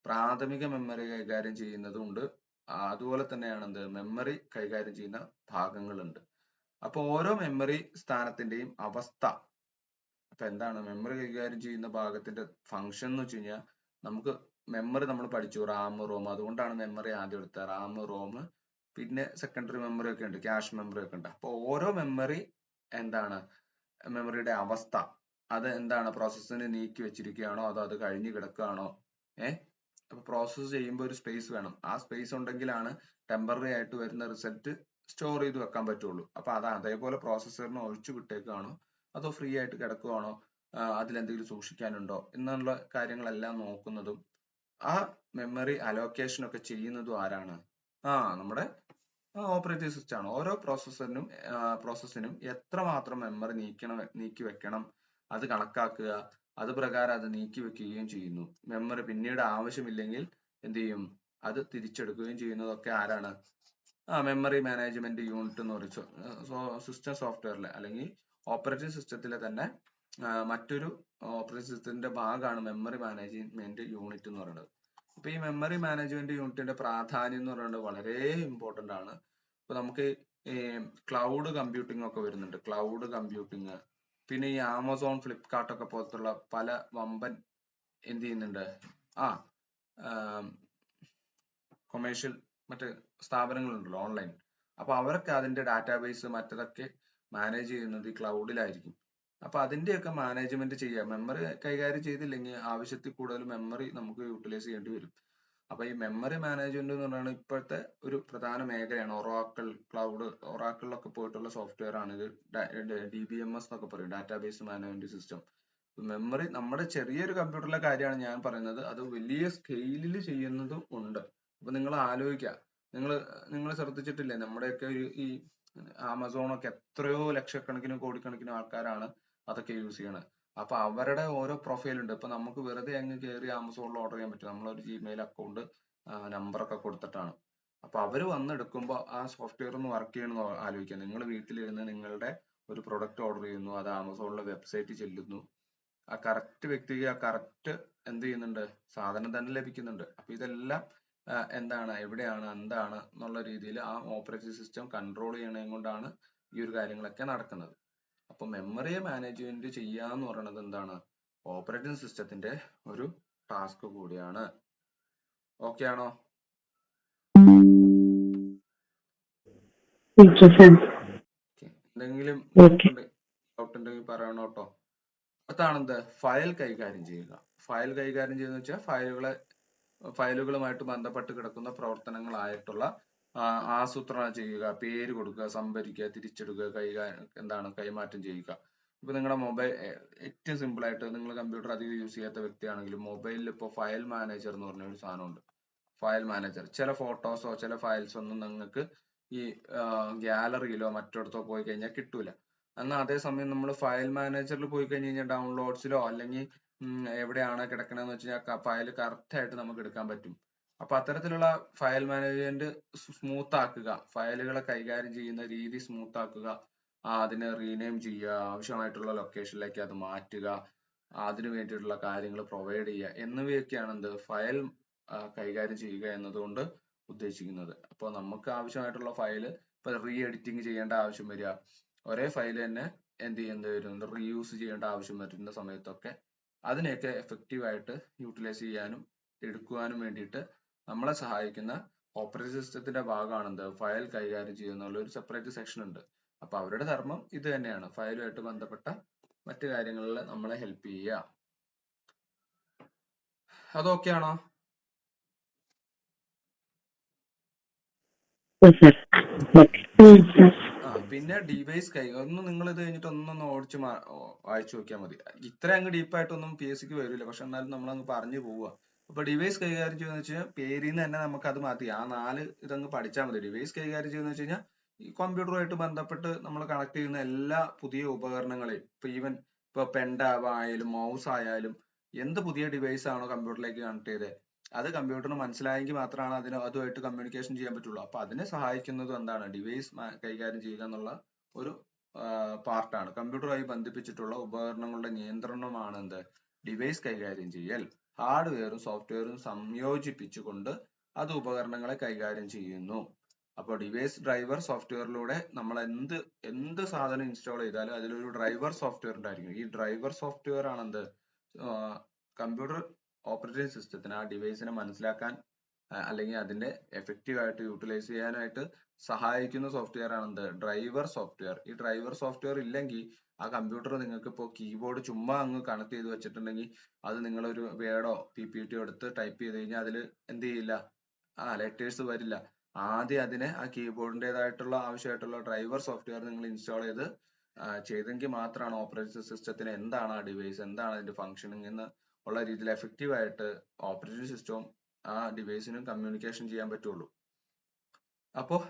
പ്രാഥമിക മെമ്മറി കൈകാര്യം ചെയ്യുന്നതുണ്ട്. അതുപോലെ തന്നെയാണ് എന്ത് മെമ്മറി കൈകാര്യം ചെയ്യുന്ന ഭാഗങ്ങളുണ്ട്. അപ്പൊ ഓരോ മെമ്മറി സ്ഥാനത്തിന്റെയും അവസ്ഥ, അപ്പൊ എന്താണ് മെമ്മറി കൈകാര്യം ചെയ്യുന്ന ഭാഗത്തിന്റെ ഫംഗ്ഷൻ എന്ന് വെച്ച് കഴിഞ്ഞാൽ, നമുക്ക് മെമ്മറി നമ്മൾ പഠിച്ചു റാം റോം, അതുകൊണ്ടാണ് മെമ്മറി ആദ്യം എടുത്തത്. റാം റോം പിന്നെ സെക്കൻഡറി മെമ്മറി ഒക്കെ ഉണ്ട്, ക്യാഷ് മെമ്മറി ഒക്കെ ഉണ്ട്. അപ്പൊ ഓരോ മെമ്മറി എന്താണ് മെമ്മറിയുടെ അവസ്ഥ, അത് എന്താണ് പ്രോസസ്സിന് നീക്കി വെച്ചിരിക്കുകയാണോ അതോ അത് കഴിഞ്ഞു കിടക്കുകയാണോ. അപ്പൊ പ്രോസസ്സ് ചെയ്യുമ്പോൾ ഒരു സ്പേസ് വേണം. ആ സ്പേസ് ഉണ്ടെങ്കിലാണ് ടെമ്പററി ആയിട്ട് വരുന്ന റിസൾട്ട് സ്റ്റോർ ചെയ്ത് വെക്കാൻ പറ്റുള്ളൂ. അപ്പൊ അത് അതേപോലെ പ്രോസസ്സറിന് ഒഴിച്ചു വിട്ടേക്കുകയാണോ അതോ ഫ്രീ ആയിട്ട് കിടക്കുകയാണോ, അതിലെന്തെങ്കിലും സൂക്ഷിക്കാനുണ്ടോ എന്നുള്ള കാര്യങ്ങളെല്ലാം നോക്കുന്നതും ആ മെമ്മറി അലോക്കേഷൻ ഒക്കെ ചെയ്യുന്നതും ആരാണ്? നമ്മുടെ ഓപ്പറേറ്റിംഗ് സിസ്റ്റം ആണ്. ഓരോ പ്രോസസ്സിനും എത്രമാത്രം മെമ്മറി നീക്കി വെക്കണം അത് കണക്കാക്കുക, അത് പ്രകാരം അത് നീക്കി വെക്കുകയും ചെയ്യുന്നു. മെമ്മറി പിന്നീട് ആവശ്യമില്ലെങ്കിൽ എന്ത് ചെയ്യും, അത് തിരിച്ചെടുക്കുകയും ചെയ്യുന്നതൊക്കെ ആരാണ്? മെമ്മറി മാനേജ്മെന്റ് യൂണിറ്റ് എന്ന് പറയും സിസ്റ്റം സോഫ്റ്റ്വെയറിലെ അല്ലെങ്കിൽ ഓപ്പറേറ്റിംഗ് സിസ്റ്റത്തിലെ തന്നെ മറ്റൊരു ഓപ്പറേറ്റിംഗ് സിസ്റ്റത്തിന്റെ ഭാഗമാണ് മെമ്മറി മാനേജ്മെന്റ് യൂണിറ്റ് എന്ന് പറയുന്നത്. അപ്പൊ ഈ മെമ്മറി മാനേജ്മെന്റ് യൂണിറ്റിന്റെ പ്രാധാന്യം എന്ന് പറയുന്നത് വളരെ ഇമ്പോർട്ടന്റ് ആണ്. ഇപ്പൊ നമുക്ക് ഈ ക്ലൗഡ് കമ്പ്യൂട്ടിംഗ് ഒക്കെ വരുന്നുണ്ട്, ക്ലൗഡ് കമ്പ്യൂട്ടിംഗ്. പിന്നെ ഈ ആമസോൺ ഫ്ലിപ്കാർട്ട് ഒക്കെ പോലത്തുള്ള പല വമ്പൻ എന്ത് ചെയ്യുന്നുണ്ട്, കൊമേഴ്ഷ്യൽ മറ്റ് സ്ഥാപനങ്ങളുണ്ടല്ലോ ഓൺലൈൻ. അപ്പൊ അവരൊക്കെ അതിന്റെ ഡാറ്റാബേസ് മറ്റതൊക്കെ മാനേജ് ചെയ്യുന്നത് ഈ ക്ലൗഡിലായിരിക്കും. അപ്പൊ അതിന്റെയൊക്കെ മാനേജ്മെന്റ് ചെയ്യുക, മെമ്മറി കൈകാര്യം ചെയ്തില്ലെങ്കിൽ ആവശ്യത്തിൽ കൂടുതൽ മെമ്മറി നമുക്ക് യൂട്ടിലൈസ് ചെയ്യേണ്ടി വരും. അപ്പൊ ഈ മെമ്മറി മാനേജ്മെന്റ് എന്ന് പറയുന്നത് ഇപ്പോഴത്തെ ഒരു പ്രധാന മേഖലയാണ്. ഒറാക്കിൾ ക്ലൗഡ്, ഒറാക്കിളിലൊക്കെ പോയിട്ടുള്ള സോഫ്റ്റ്വെയർ ആണ് ഇത്. DBMS എന്നൊക്കെ പറയും, ഡാറ്റാബേസ് മാനേജ്മെന്റ് സിസ്റ്റം. മെമ്മറി നമ്മുടെ ചെറിയൊരു കമ്പ്യൂട്ടറിലെ കാര്യമാണ് ഞാൻ പറയുന്നത്, അത് വലിയ സ്കെയിലിൽ ചെയ്യുന്നതും ഉണ്ട്. അപ്പൊ നിങ്ങൾ ആലോചിക്കുക, നിങ്ങൾ ശ്രദ്ധിച്ചിട്ടില്ലേ നമ്മുടെയൊക്കെ ഈ ആമസോണൊക്കെ എത്രയോ ലക്ഷക്കണക്കിനും കോടിക്കണക്കിനും ആൾക്കാരാണ് അതൊക്കെ യൂസ് ചെയ്യണത്. അപ്പൊ അവരുടെ ഓരോ പ്രൊഫൈൽ ഉണ്ട്. ഇപ്പൊ നമുക്ക് വെറുതെ അങ്ങ് കയറി ആമസോണിൽ ഓർഡർ ചെയ്യാൻ പറ്റും, നമ്മളൊരു ജിമെയിൽ അക്കൗണ്ട് നമ്പറൊക്കെ കൊടുത്തിട്ടാണ്. അപ്പൊ അവര് വന്നെടുക്കുമ്പോൾ ആ സോഫ്റ്റ്വെയർ ഒന്ന് വർക്ക് ചെയ്യണമെന്ന് ആലോചിക്കുക. നിങ്ങൾ വീട്ടിലിരുന്ന് നിങ്ങളുടെ ഒരു പ്രൊഡക്റ്റ് ഓർഡർ ചെയ്യുന്നു, അത് ആമസോണിലെ വെബ്സൈറ്റ് ചെല്ലുന്നു, ആ കറക്റ്റ് വ്യക്തിക്ക് ആ കറക്റ്റ് എന്ത് ചെയ്യുന്നുണ്ട്, സാധനം തന്നെ ലഭിക്കുന്നുണ്ട്. അപ്പൊ ഇതെല്ലാം എന്താണ്, എവിടെയാണ്, എന്താണ് എന്നുള്ള രീതിയിൽ ആ ഓപ്പറേറ്റിംഗ് സിസ്റ്റം കൺട്രോൾ ചെയ്യണത് കൊണ്ടാണ് ഈ ഒരു കാര്യങ്ങളൊക്കെ നടക്കുന്നത്. അപ്പൊ മെമ്മറിയെ മാനേജ്മെന്റ് ചെയ്യാന്ന് പറയുന്നത് എന്താണ്, ഓപ്പറേറ്റിംഗ് സിസ്റ്റത്തിന്റെ ഒരു ടാസ്ക് കൂടിയാണ്. ഓക്കെ ആണോ? എന്തെങ്കിലും ഡൗട്ട് ഉണ്ടെങ്കിൽ പറയണം കേട്ടോ. അടുത്താണെന്ത്, ഫയൽ കൈകാര്യം ചെയ്യുക. ഫയൽ കൈകാര്യം ചെയ്യുന്ന വെച്ചാൽ ഫയലുകളുമായിട്ട് ബന്ധപ്പെട്ട് കിടക്കുന്ന പ്രവർത്തനങ്ങളായിട്ടുള്ള ആസൂത്രണം ചെയ്യുക, പേര് കൊടുക്കുക, സംഭരിക്കുക, തിരിച്ചെടുക്കുക, കൈമാറ്റം ചെയ്യുക. ഇപ്പൊ നിങ്ങളുടെ മൊബൈൽ ഏറ്റവും സിമ്പിൾ ആയിട്ട് നിങ്ങൾ കമ്പ്യൂട്ടർ അധികം യൂസ് ചെയ്യാത്ത വ്യക്തിയാണെങ്കിൽ മൊബൈലിൽ ഇപ്പോൾ ഫയൽ മാനേജർ എന്ന് പറഞ്ഞ ഒരു സാധനമുണ്ട്. ഫയൽ മാനേജർ ചില ഫോട്ടോസോ ചില ഫയൽസ് ഒന്നും നിങ്ങൾക്ക് ഈ ഗാലറിയിലോ മറ്റിടത്തോ പോയി കഴിഞ്ഞാൽ കിട്ടൂല. എന്നാൽ അതേസമയം നമ്മൾ ഫയൽ മാനേജറിൽ പോയി കഴിഞ്ഞ് കഴിഞ്ഞാൽ ഡൗൺലോഡ്സിലോ അല്ലെങ്കിൽ എവിടെയാണ് കിടക്കണമെന്ന് വെച്ച് കഴിഞ്ഞാൽ ഫയൽ കറക്റ്റ് ആയിട്ട് നമുക്ക് എടുക്കാൻ പറ്റും. അപ്പൊ അത്തരത്തിലുള്ള ഫയൽ മാനേജ്മെന്റ് സ്മൂത്ത് ആക്കുക, ഫയലുകളെ കൈകാര്യം ചെയ്യുന്ന രീതി സ്മൂത്ത് ആക്കുക, അതിനെ റീനെയിം ചെയ്യുക, ആവശ്യമായിട്ടുള്ള ലൊക്കേഷനിലേക്ക് അത് മാറ്റുക, അതിനു വേണ്ടിയിട്ടുള്ള കാര്യങ്ങൾ പ്രൊവൈഡ് ചെയ്യുക എന്നിവയൊക്കെയാണ് എന്ത് ഫയൽ കൈകാര്യം ചെയ്യുക എന്നതുകൊണ്ട് ഉദ്ദേശിക്കുന്നത്. അപ്പോൾ നമുക്ക് ആവശ്യമായിട്ടുള്ള ഫയൽ ഇപ്പൊ റീ എഡിറ്റിംഗ് ചെയ്യേണ്ട ആവശ്യം വരിക, ഒരേ ഫയൽ തന്നെ എന്ത് ചെയ്യേണ്ടി വരും, റീയൂസ് ചെയ്യേണ്ട ആവശ്യം വരുന്ന സമയത്തൊക്കെ അതിനെയൊക്കെ എഫക്റ്റീവ് ആയിട്ട് യൂട്ടിലൈസ് ചെയ്യാനും എടുക്കുവാനും വേണ്ടിയിട്ട് നമ്മളെ സഹായിക്കുന്ന ഓപ്പറേറ്റിംഗ് സിസ്റ്റത്തിന്റെ ഭാഗമാണ് എന്ത് ഫയൽ കൈകാര്യം ചെയ്യുന്നുള്ള ഒരു സെപ്പറേറ്റ് സെക്ഷൻ ഉണ്ട്. അപ്പൊ അവരുടെ ധർമ്മം ഇത് തന്നെയാണ്, ഫയലുമായിട്ട് ബന്ധപ്പെട്ട മറ്റു കാര്യങ്ങളിൽ നമ്മളെ ഹെൽപ്പ് ചെയ്യുക. അതൊക്കെ ആണോ? പിന്നെ ഡിവൈസ് ഒന്ന് നിങ്ങൾ ഇത് കഴിഞ്ഞിട്ട് ഒന്നൊന്ന് വായിച്ചു നോക്കിയാൽ മതി. ഇത്ര അങ്ങ് ഡീപ്പായിട്ടൊന്നും PSCക്ക് വരില്ല, പക്ഷെ എന്നാലും നമ്മളങ്ങ് പറഞ്ഞു പോവുക. അപ്പൊ ഡിവൈസ് കൈകാര്യം ചെയ്യുന്ന വെച്ചാൽ പേരിൽ നിന്ന് തന്നെ നമുക്ക് അത് മതി, ആ 4 ഇതങ്ങ് പഠിച്ചാൽ മതി. ഡിവൈസ് കൈകാര്യം ചെയ്യുന്ന വെച്ച് കഴിഞ്ഞാൽ ഈ കമ്പ്യൂട്ടറുമായിട്ട് ബന്ധപ്പെട്ട് നമ്മൾ കണക്ട് ചെയ്യുന്ന എല്ലാ പുതിയ ഉപകരണങ്ങളെയും ഇപ്പൊ പെൻ ഡ്രൈവ് ആയാലും മൗസ് ആയാലും എന്ത് പുതിയ ഡിവൈസ് ആണോ കമ്പ്യൂട്ടറിലേക്ക് കണക്ട് ചെയ്തത് അത് കമ്പ്യൂട്ടറിന് മനസ്സിലായെങ്കിൽ മാത്രമാണ് അതുമായിട്ട് കമ്മ്യൂണിക്കേഷൻ ചെയ്യാൻ പറ്റുള്ളൂ. അപ്പൊ അതിനെ സഹായിക്കുന്നത് എന്താണ് ഡിവൈസ് കൈകാര്യം ചെയ്യുക എന്നുള്ള ഒരു പാർട്ടാണ്. കമ്പ്യൂട്ടറുമായി ബന്ധിപ്പിച്ചിട്ടുള്ള ഉപകരണങ്ങളുടെ നിയന്ത്രണമാണ് എന്ത് ഡിവൈസ് കൈകാര്യം ചെയ്യൽ. ഹാർഡ്വെയറും സോഫ്റ്റ്വെയറും സംയോജിപ്പിച്ചുകൊണ്ട് അത് ഉപകരണങ്ങളെ കൈകാര്യം ചെയ്യുന്നു. അപ്പോൾ ഡിവൈസ് ഡ്രൈവർ സോഫ്റ്റ്വെയറിലൂടെ നമ്മൾ എന്ത് സാധനം ഇൻസ്റ്റാൾ ചെയ്താലും അതിലൊരു ഡ്രൈവർ സോഫ്റ്റ്വെയർ ഉണ്ടായിരിക്കും. ഈ ഡ്രൈവർ സോഫ്റ്റ്വെയർ ആണ് എന്ത് കമ്പ്യൂട്ടർ ഓപ്പറേറ്റിംഗ് സിസ്റ്റത്തിന് ആ ഡിവൈസിനെ മനസ്സിലാക്കാൻ അല്ലെങ്കിൽ അതിന്റെ എഫക്റ്റീവ് ആയിട്ട് യൂട്ടിലൈസ് ചെയ്യാനായിട്ട് സഹായിക്കുന്ന സോഫ്റ്റ്വെയർ ആണ് എന്ത് ഡ്രൈവർ സോഫ്റ്റ്വെയർ. ഈ ഡ്രൈവർ സോഫ്റ്റ്വെയർ ഇല്ലെങ്കിൽ ആ കമ്പ്യൂട്ടർ നിങ്ങൾക്ക് ഇപ്പോൾ കീബോർഡ് ചുമ്മാ അങ്ങ് കണക്ട് ചെയ്ത് വെച്ചിട്ടുണ്ടെങ്കിൽ അത് നിങ്ങളൊരു വേർഡോ PPT എടുത്ത് ടൈപ്പ് ചെയ്ത് കഴിഞ്ഞാൽ അതിൽ എന്ത് ചെയ്യില്ല, ലെറ്റേഴ്സ് വരില്ല. ആദ്യം അതിനെ ആ കീബോർഡിൻ്റെതായിട്ടുള്ള ആവശ്യമായിട്ടുള്ള ഡ്രൈവർ സോഫ്റ്റ്വെയർ നിങ്ങൾ ഇൻസ്റ്റാൾ ചെയ്തെങ്കിൽ മാത്രമാണ് ഓപ്പറേറ്റിംഗ് സിസ്റ്റത്തിന് എന്താണ് ആ ഡിവൈസ്, എന്താണ് അതിന്റെ ഫംഗ്ഷനിങ് എന്ന് ഉള്ള രീതിയിൽ എഫക്റ്റീവ് ആയിട്ട് ഓപ്പറേറ്റിംഗ് സിസ്റ്റവും ആ ഡിവൈസിനും കമ്മ്യൂണിക്കേഷൻ ചെയ്യാൻ പറ്റുള്ളൂ. അപ്പോൾ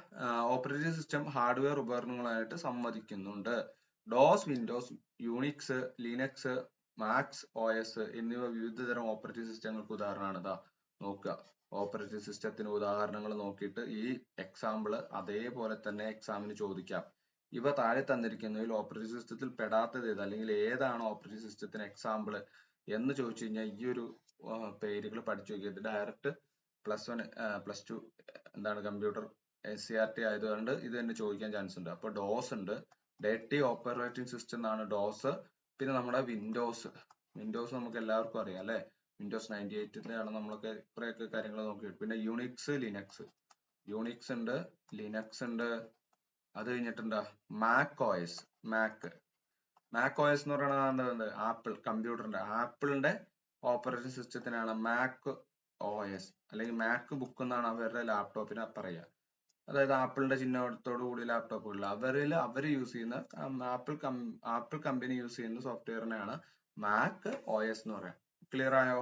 ഓപ്പറേറ്റിംഗ് സിസ്റ്റം ഹാർഡ്വെയർ ഉപകരണങ്ങളായിട്ട് സംവദിക്കുന്നുണ്ട്. DOS, Windows, Unix, Linux, Macs OS എന്നിവ വിവിധതരം ഓപ്പറേറ്റിംഗ് സിസ്റ്റങ്ങൾക്ക് ഉദാഹരണമാണ്. ഇതാ നോക്കുക, ഓപ്പറേറ്റിംഗ് സിസ്റ്റത്തിന് ഉദാഹരണങ്ങൾ നോക്കിയിട്ട് ഈ എക്സാമ്പിൾ അതേപോലെ തന്നെ എക്സാമിന് ചോദിക്കാം. ഇവ താഴെ തന്നിരിക്കുന്നതിൽ ഓപ്പറേറ്റിംഗ് സിസ്റ്റത്തിൽ പെടാത്തത് ഏത്, അല്ലെങ്കിൽ ഏതാണ് ഓപ്പറേറ്റിംഗ് സിസ്റ്റത്തിന് എക്സാമ്പിൾ എന്ന് ചോദിച്ചു കഴിഞ്ഞാൽ ഈ ഒരു പേരുകൾ പഠിച്ചു നോക്കിയത് ഡയറക്റ്റ് +1 +2 എന്താണ് കമ്പ്യൂട്ടർ SCRT ആയതുകൊണ്ട് ഇത് തന്നെ ചോദിക്കാൻ ചാൻസ് ഉണ്ട്. അപ്പൊ ഡോസ് ഉണ്ട്, ഡേർട്ടി ഓപ്പറേറ്റിംഗ് സിസ്റ്റം എന്നാണ് ഡോസ്. പിന്നെ നമ്മുടെ വിൻഡോസ് നമുക്ക് എല്ലാവർക്കും അറിയാം അല്ലെ, വിൻഡോസ് 98 ആണ് നമ്മളൊക്കെ കുറെയൊക്കെ കാര്യങ്ങൾ നോക്കിയിട്ട്. പിന്നെ യൂണിക്സ് ഉണ്ട്, ലിനക്സ് ഉണ്ട്. അത് കഴിഞ്ഞിട്ടുണ്ടാ മാക് OS എന്ന് പറയുന്നത് ആപ്പിൾ ആപ്പിളിന്റെ ഓപ്പറേറ്റിംഗ് സിസ്റ്റത്തിനാണ് മാക് OS അല്ലെങ്കിൽ മാക് ബുക്ക് എന്നാണ് അവരുടെ ലാപ്ടോപ്പിനെ പറയുക. അതായത് ആപ്പിളിന്റെ ചിഹ്നത്തോടു കൂടി ലാപ്ടോപ്പുകളിൽ അവർ യൂസ് ചെയ്യുന്ന ആപ്പിൾ കമ്പനി യൂസ് ചെയ്യുന്ന സോഫ്റ്റ്വെയറിനെയാണ് മാക് OS എന്ന് പറയാം. ക്ലിയർ ആയോ?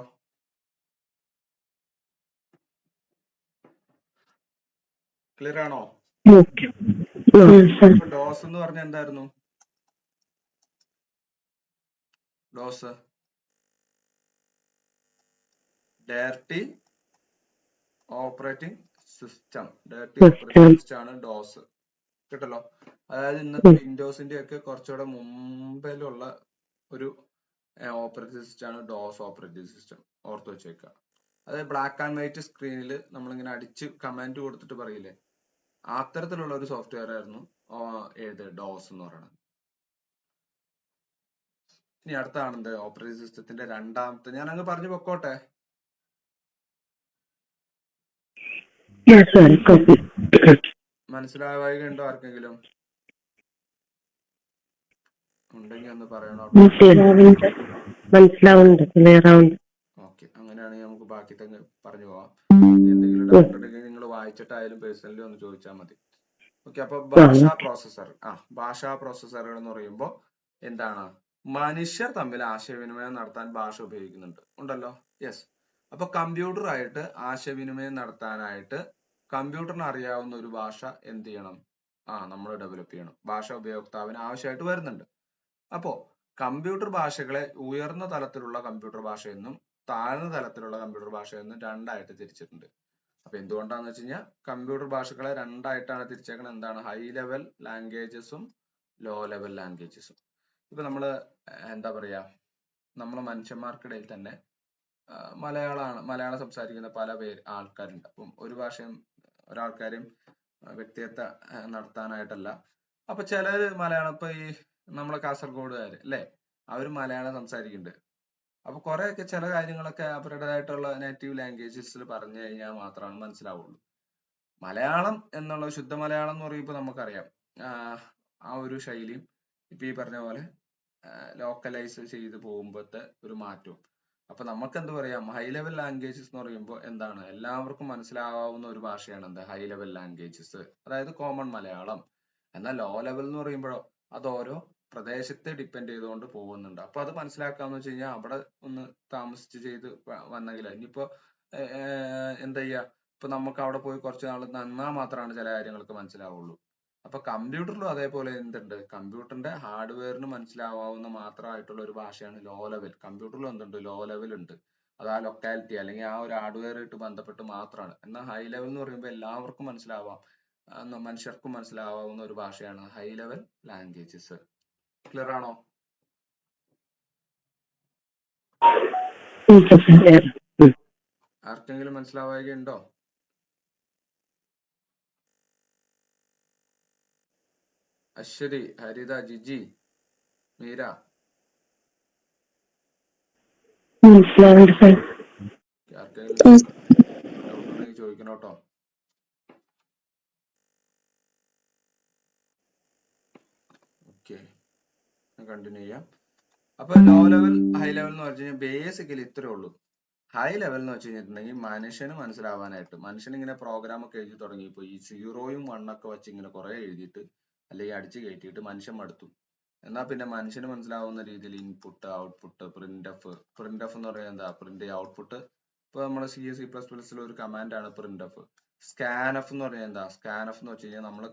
ക്ലിയർ ആണോ? ഡോസ് എന്ന് പറഞ്ഞ എന്തായിരുന്നു? ഡോസ് ഡയർട്ടി ഓപ്പറേറ്റിംഗ് സിസ്റ്റം ആണ് ഡോസ്. കേട്ടല്ലോ? അതായത് ഇന്നത്തെ വിൻഡോസിന്റെ ഒക്കെ കുറച്ചുകൂടെ മുമ്പിലുള്ള ഒരു ഓപ്പറേറ്റിംഗ് സിസ്റ്റം ആണ് ഡോസ് ഓപ്പറേറ്റിംഗ് സിസ്റ്റം. ഓർത്ത് വെച്ചേക്കുക. അതായത് ബ്ലാക്ക് ആൻഡ് വൈറ്റ് സ്ക്രീനിൽ നമ്മളിങ്ങനെ അടിച്ച് കമാൻഡ് കൊടുത്തിട്ട് പറയില്ലേ, അത്തരത്തിലുള്ള ഒരു സോഫ്റ്റ്വെയർ ആയിരുന്നു ഡോസ് എന്ന് പറയുന്നത്. ഇനി അടുത്താണെന്ത് ഓപ്പറേറ്റിംഗ് സിസ്റ്റത്തിന്റെ രണ്ടാമത്തെ, ഞാൻ അങ്ങ് പറഞ്ഞു പൊക്കോട്ടെ. മനസ്സിലാവുക ഉണ്ടോ ആർക്കെങ്കിലും? ഉണ്ടെങ്കിൽ ഒന്ന് പറയണോ? ഓക്കെ, അങ്ങനെയാണെങ്കിൽ നമുക്ക് ബാക്കി തന്നെ പറഞ്ഞു പോവാം. എന്തെങ്കിലും ഡൗട്ട് ഉണ്ടെങ്കിൽ നിങ്ങൾ വായിച്ചിട്ടായാലും പേഴ്സണലി ഒന്ന് ചോദിച്ചാൽ മതി. ഓക്കെ, അപ്പൊ ഭാഷാ പ്രോസസ്സറുകൾ എന്ന് പറയുമ്പോൾ എന്താണ്, മനുഷ്യർ തമ്മിൽ ആശയവിനിമയം നടത്താൻ ഭാഷ ഉപയോഗിക്കുന്നുണ്ട് ഉണ്ടല്ലോ. യെസ്. അപ്പൊ കമ്പ്യൂട്ടറായിട്ട് ആശയവിനിമയം നടത്താനായിട്ട് കമ്പ്യൂട്ടറിന് അറിയാവുന്ന ഒരു ഭാഷ എന്ത് ചെയ്യണം, നമ്മൾ ഡെവലപ്പ് ചെയ്യണം. ഭാഷ ഉപയോക്താവിന് ആവശ്യമായിട്ട് വരുന്നുണ്ട്. അപ്പോ കമ്പ്യൂട്ടർ ഭാഷകളെ ഉയർന്ന തലത്തിലുള്ള കമ്പ്യൂട്ടർ ഭാഷയെന്നും താഴ്ന്ന തലത്തിലുള്ള കമ്പ്യൂട്ടർ ഭാഷയെന്നും രണ്ടായിട്ട് തിരിച്ചിട്ടുണ്ട്. അപ്പൊ എന്തുകൊണ്ടാന്ന് വെച്ച് കഴിഞ്ഞാൽ കമ്പ്യൂട്ടർ ഭാഷകളെ രണ്ടായിട്ടാണ് തിരിച്ചേക്കുന്നത്. എന്താണ്, ഹൈ ലെവൽ ലാംഗ്വേജസും ലോ ലെവൽ ലാംഗ്വേജസും. ഇപ്പൊ നമ്മള് എന്താ പറയാ, നമ്മളെ മനുഷ്യന്മാർക്കിടയിൽ തന്നെ മലയാളം സംസാരിക്കുന്ന പല ആൾക്കാരുണ്ട്. അപ്പം ഒരു ഭാഷയും ഒരാൾക്കാരും വ്യക്തിഗത നടത്താനായിട്ടല്ല. അപ്പൊ ചിലര് മലയാളം, ഇപ്പൊ ഈ നമ്മളെ കാസർഗോഡുകാര് അല്ലെ, അവര് മലയാളം സംസാരിക്കുന്നുണ്ട്. അപ്പൊ കുറെയൊക്കെ ചില കാര്യങ്ങളൊക്കെ അവരുടേതായിട്ടുള്ള നേറ്റീവ് ലാംഗ്വേജസിൽ പറഞ്ഞു കഴിഞ്ഞാൽ മാത്രമാണ് മനസ്സിലാവുള്ളൂ. മലയാളം എന്നുള്ള ശുദ്ധ മലയാളം എന്ന് പറയുമ്പോൾ നമുക്കറിയാം ആ ഒരു ശൈലിയും ഇപ്പൊ ഈ പറഞ്ഞ പോലെ ലോക്കലൈസ് ചെയ്ത് പോകുമ്പോഴത്തെ ഒരു മാറ്റവും. അപ്പൊ നമുക്ക് എന്ത് പറയാം, ഹൈ ലെവൽ ലാംഗ്വേജസ് എന്ന് പറയുമ്പോൾ എന്താണ്, എല്ലാവർക്കും മനസ്സിലാവുന്ന ഒരു ഭാഷയാണ് എന്ത് ഹൈ ലെവൽ ലാംഗ്വേജസ്, അതായത് കോമൺ മലയാളം. എന്നാൽ ലോ ലെവൽ എന്ന് പറയുമ്പോഴോ അത് ഓരോ പ്രദേശത്തെ ഡിപ്പെൻഡ് ചെയ്തുകൊണ്ട് പോകുന്നുണ്ട്. അപ്പൊ അത് മനസ്സിലാക്കാന്ന് വെച്ച് കഴിഞ്ഞാൽ അവിടെ ഒന്ന് താമസിച്ച് ചെയ്ത് വന്നെങ്കിൽ, ഇനിയിപ്പോ എന്താ ചെയ്യാ, ഇപ്പൊ നമുക്ക് അവിടെ പോയി കുറച്ച് നാൾ നിന്നാൽ മാത്രമാണ് ചില കാര്യങ്ങൾക്ക് മനസ്സിലാവുള്ളൂ. അപ്പൊ കമ്പ്യൂട്ടറിലും അതേപോലെ എന്തുണ്ട്, കമ്പ്യൂട്ടറിന്റെ ഹാർഡ്വെയറിന് മനസ്സിലാവാവുന്ന മാത്രമായിട്ടുള്ള ഒരു ഭാഷയാണ് ലോ ലെവൽ. കമ്പ്യൂട്ടറിലും എന്തുണ്ട്, ലോ ലെവൽ ഉണ്ട്. അത് ആ ലൊക്കാലിറ്റി അല്ലെങ്കിൽ ആ ഒരു ഹാർഡ്വെയറായിട്ട് ബന്ധപ്പെട്ട് മാത്രമാണ്. എന്നാൽ ഹൈ ലെവൽ എന്ന് പറയുമ്പോൾ എല്ലാവർക്കും മനസ്സിലാവാം, മനുഷ്യർക്കും മനസ്സിലാവാവുന്ന ഒരു ഭാഷയാണ് ഹൈ ലെവൽ ലാംഗ്വേജസ്. ക്ലിയർ ആണോ? ആർക്കെങ്കിലും മനസ്സിലാവുകയുണ്ടോ? അശ്വതി, ഹരിത, ജിജി, മീര, ആർക്കെങ്കിലും ഡൗട്ട് ഉണ്ടെങ്കിൽ ചോദിക്കണം കേട്ടോ. ഓക്കെ, കണ്ടിന്യൂ ചെയ്യാം. അപ്പൊ ലോ ലെവൽ ഹൈ ലെവൽ എന്ന് പറഞ്ഞു കഴിഞ്ഞാൽ ബേസിക്കലി ഇത്രേ ഉള്ളൂ. ഹൈ ലെവൽ എന്ന് വെച്ച് കഴിഞ്ഞിട്ടുണ്ടെങ്കിൽ മനുഷ്യന് മനസ്സിലാവാനായിട്ട്, മനുഷ്യൻ ഇങ്ങനെ പ്രോഗ്രാം ഒക്കെ എഴുതി തുടങ്ങിയപ്പോ ഈ 0യും 1 ഒക്കെ വെച്ച് ഇങ്ങനെ കുറെ എഴുതിയിട്ട് അല്ലെങ്കിൽ അടിച്ചു കയറ്റിയിട്ട് മനുഷ്യൻ മടുത്തു. എന്നാൽ പിന്നെ മനുഷ്യന് മനസ്സിലാവുന്ന രീതിയിൽ ഇൻപുട്ട്, ഔട്ട്പുട്ട്, പ്രിന്റ് എഫ് എന്ന് പറയുന്നത് എന്താ, പ്രിന്റ് ഔട്ട്പുട്ട്. ഇപ്പൊ നമ്മുടെ C++ൽ ഒരു കമാൻഡ് ആണ് പ്രിന്റ് എഫ്. സ്കാൻ എഫ് എന്ന് പറഞ്ഞാൽ എന്താ, സ്കാൻ എഫ് എന്ന് വെച്ച് കഴിഞ്ഞാൽ നമ്മൾ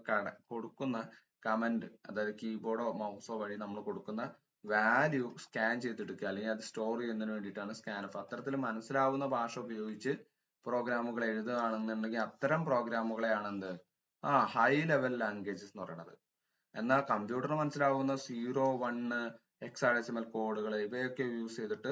കൊടുക്കുന്ന കമന്റ്, അതായത് കീബോർഡോ മൗസോ വഴി നമ്മൾ കൊടുക്കുന്ന വാല്യൂ സ്കാൻ ചെയ്തെടുക്കുക അല്ലെങ്കിൽ അത് സ്റ്റോർ ചെയ്യുന്നതിന് വേണ്ടിയിട്ടാണ് സ്കാൻ എഫ്. അത്തരത്തിൽ മനസ്സിലാവുന്ന ഭാഷ ഉപയോഗിച്ച് പ്രോഗ്രാമുകൾ എഴുതുകയാണെന്നുണ്ടെങ്കിൽ അത്തരം പ്രോഗ്രാമുകളെയാണ് എന്ത്, ഹൈ ലെവൽ ലാംഗ്വേജസ് എന്ന് പറയുന്നത്. എന്നാൽ കമ്പ്യൂട്ടറിന് മനസ്സിലാവുന്ന 0, 1, ഹെക്സാഡെസിമൽ കോഡുകൾ ഇവയൊക്കെ യൂസ് ചെയ്തിട്ട്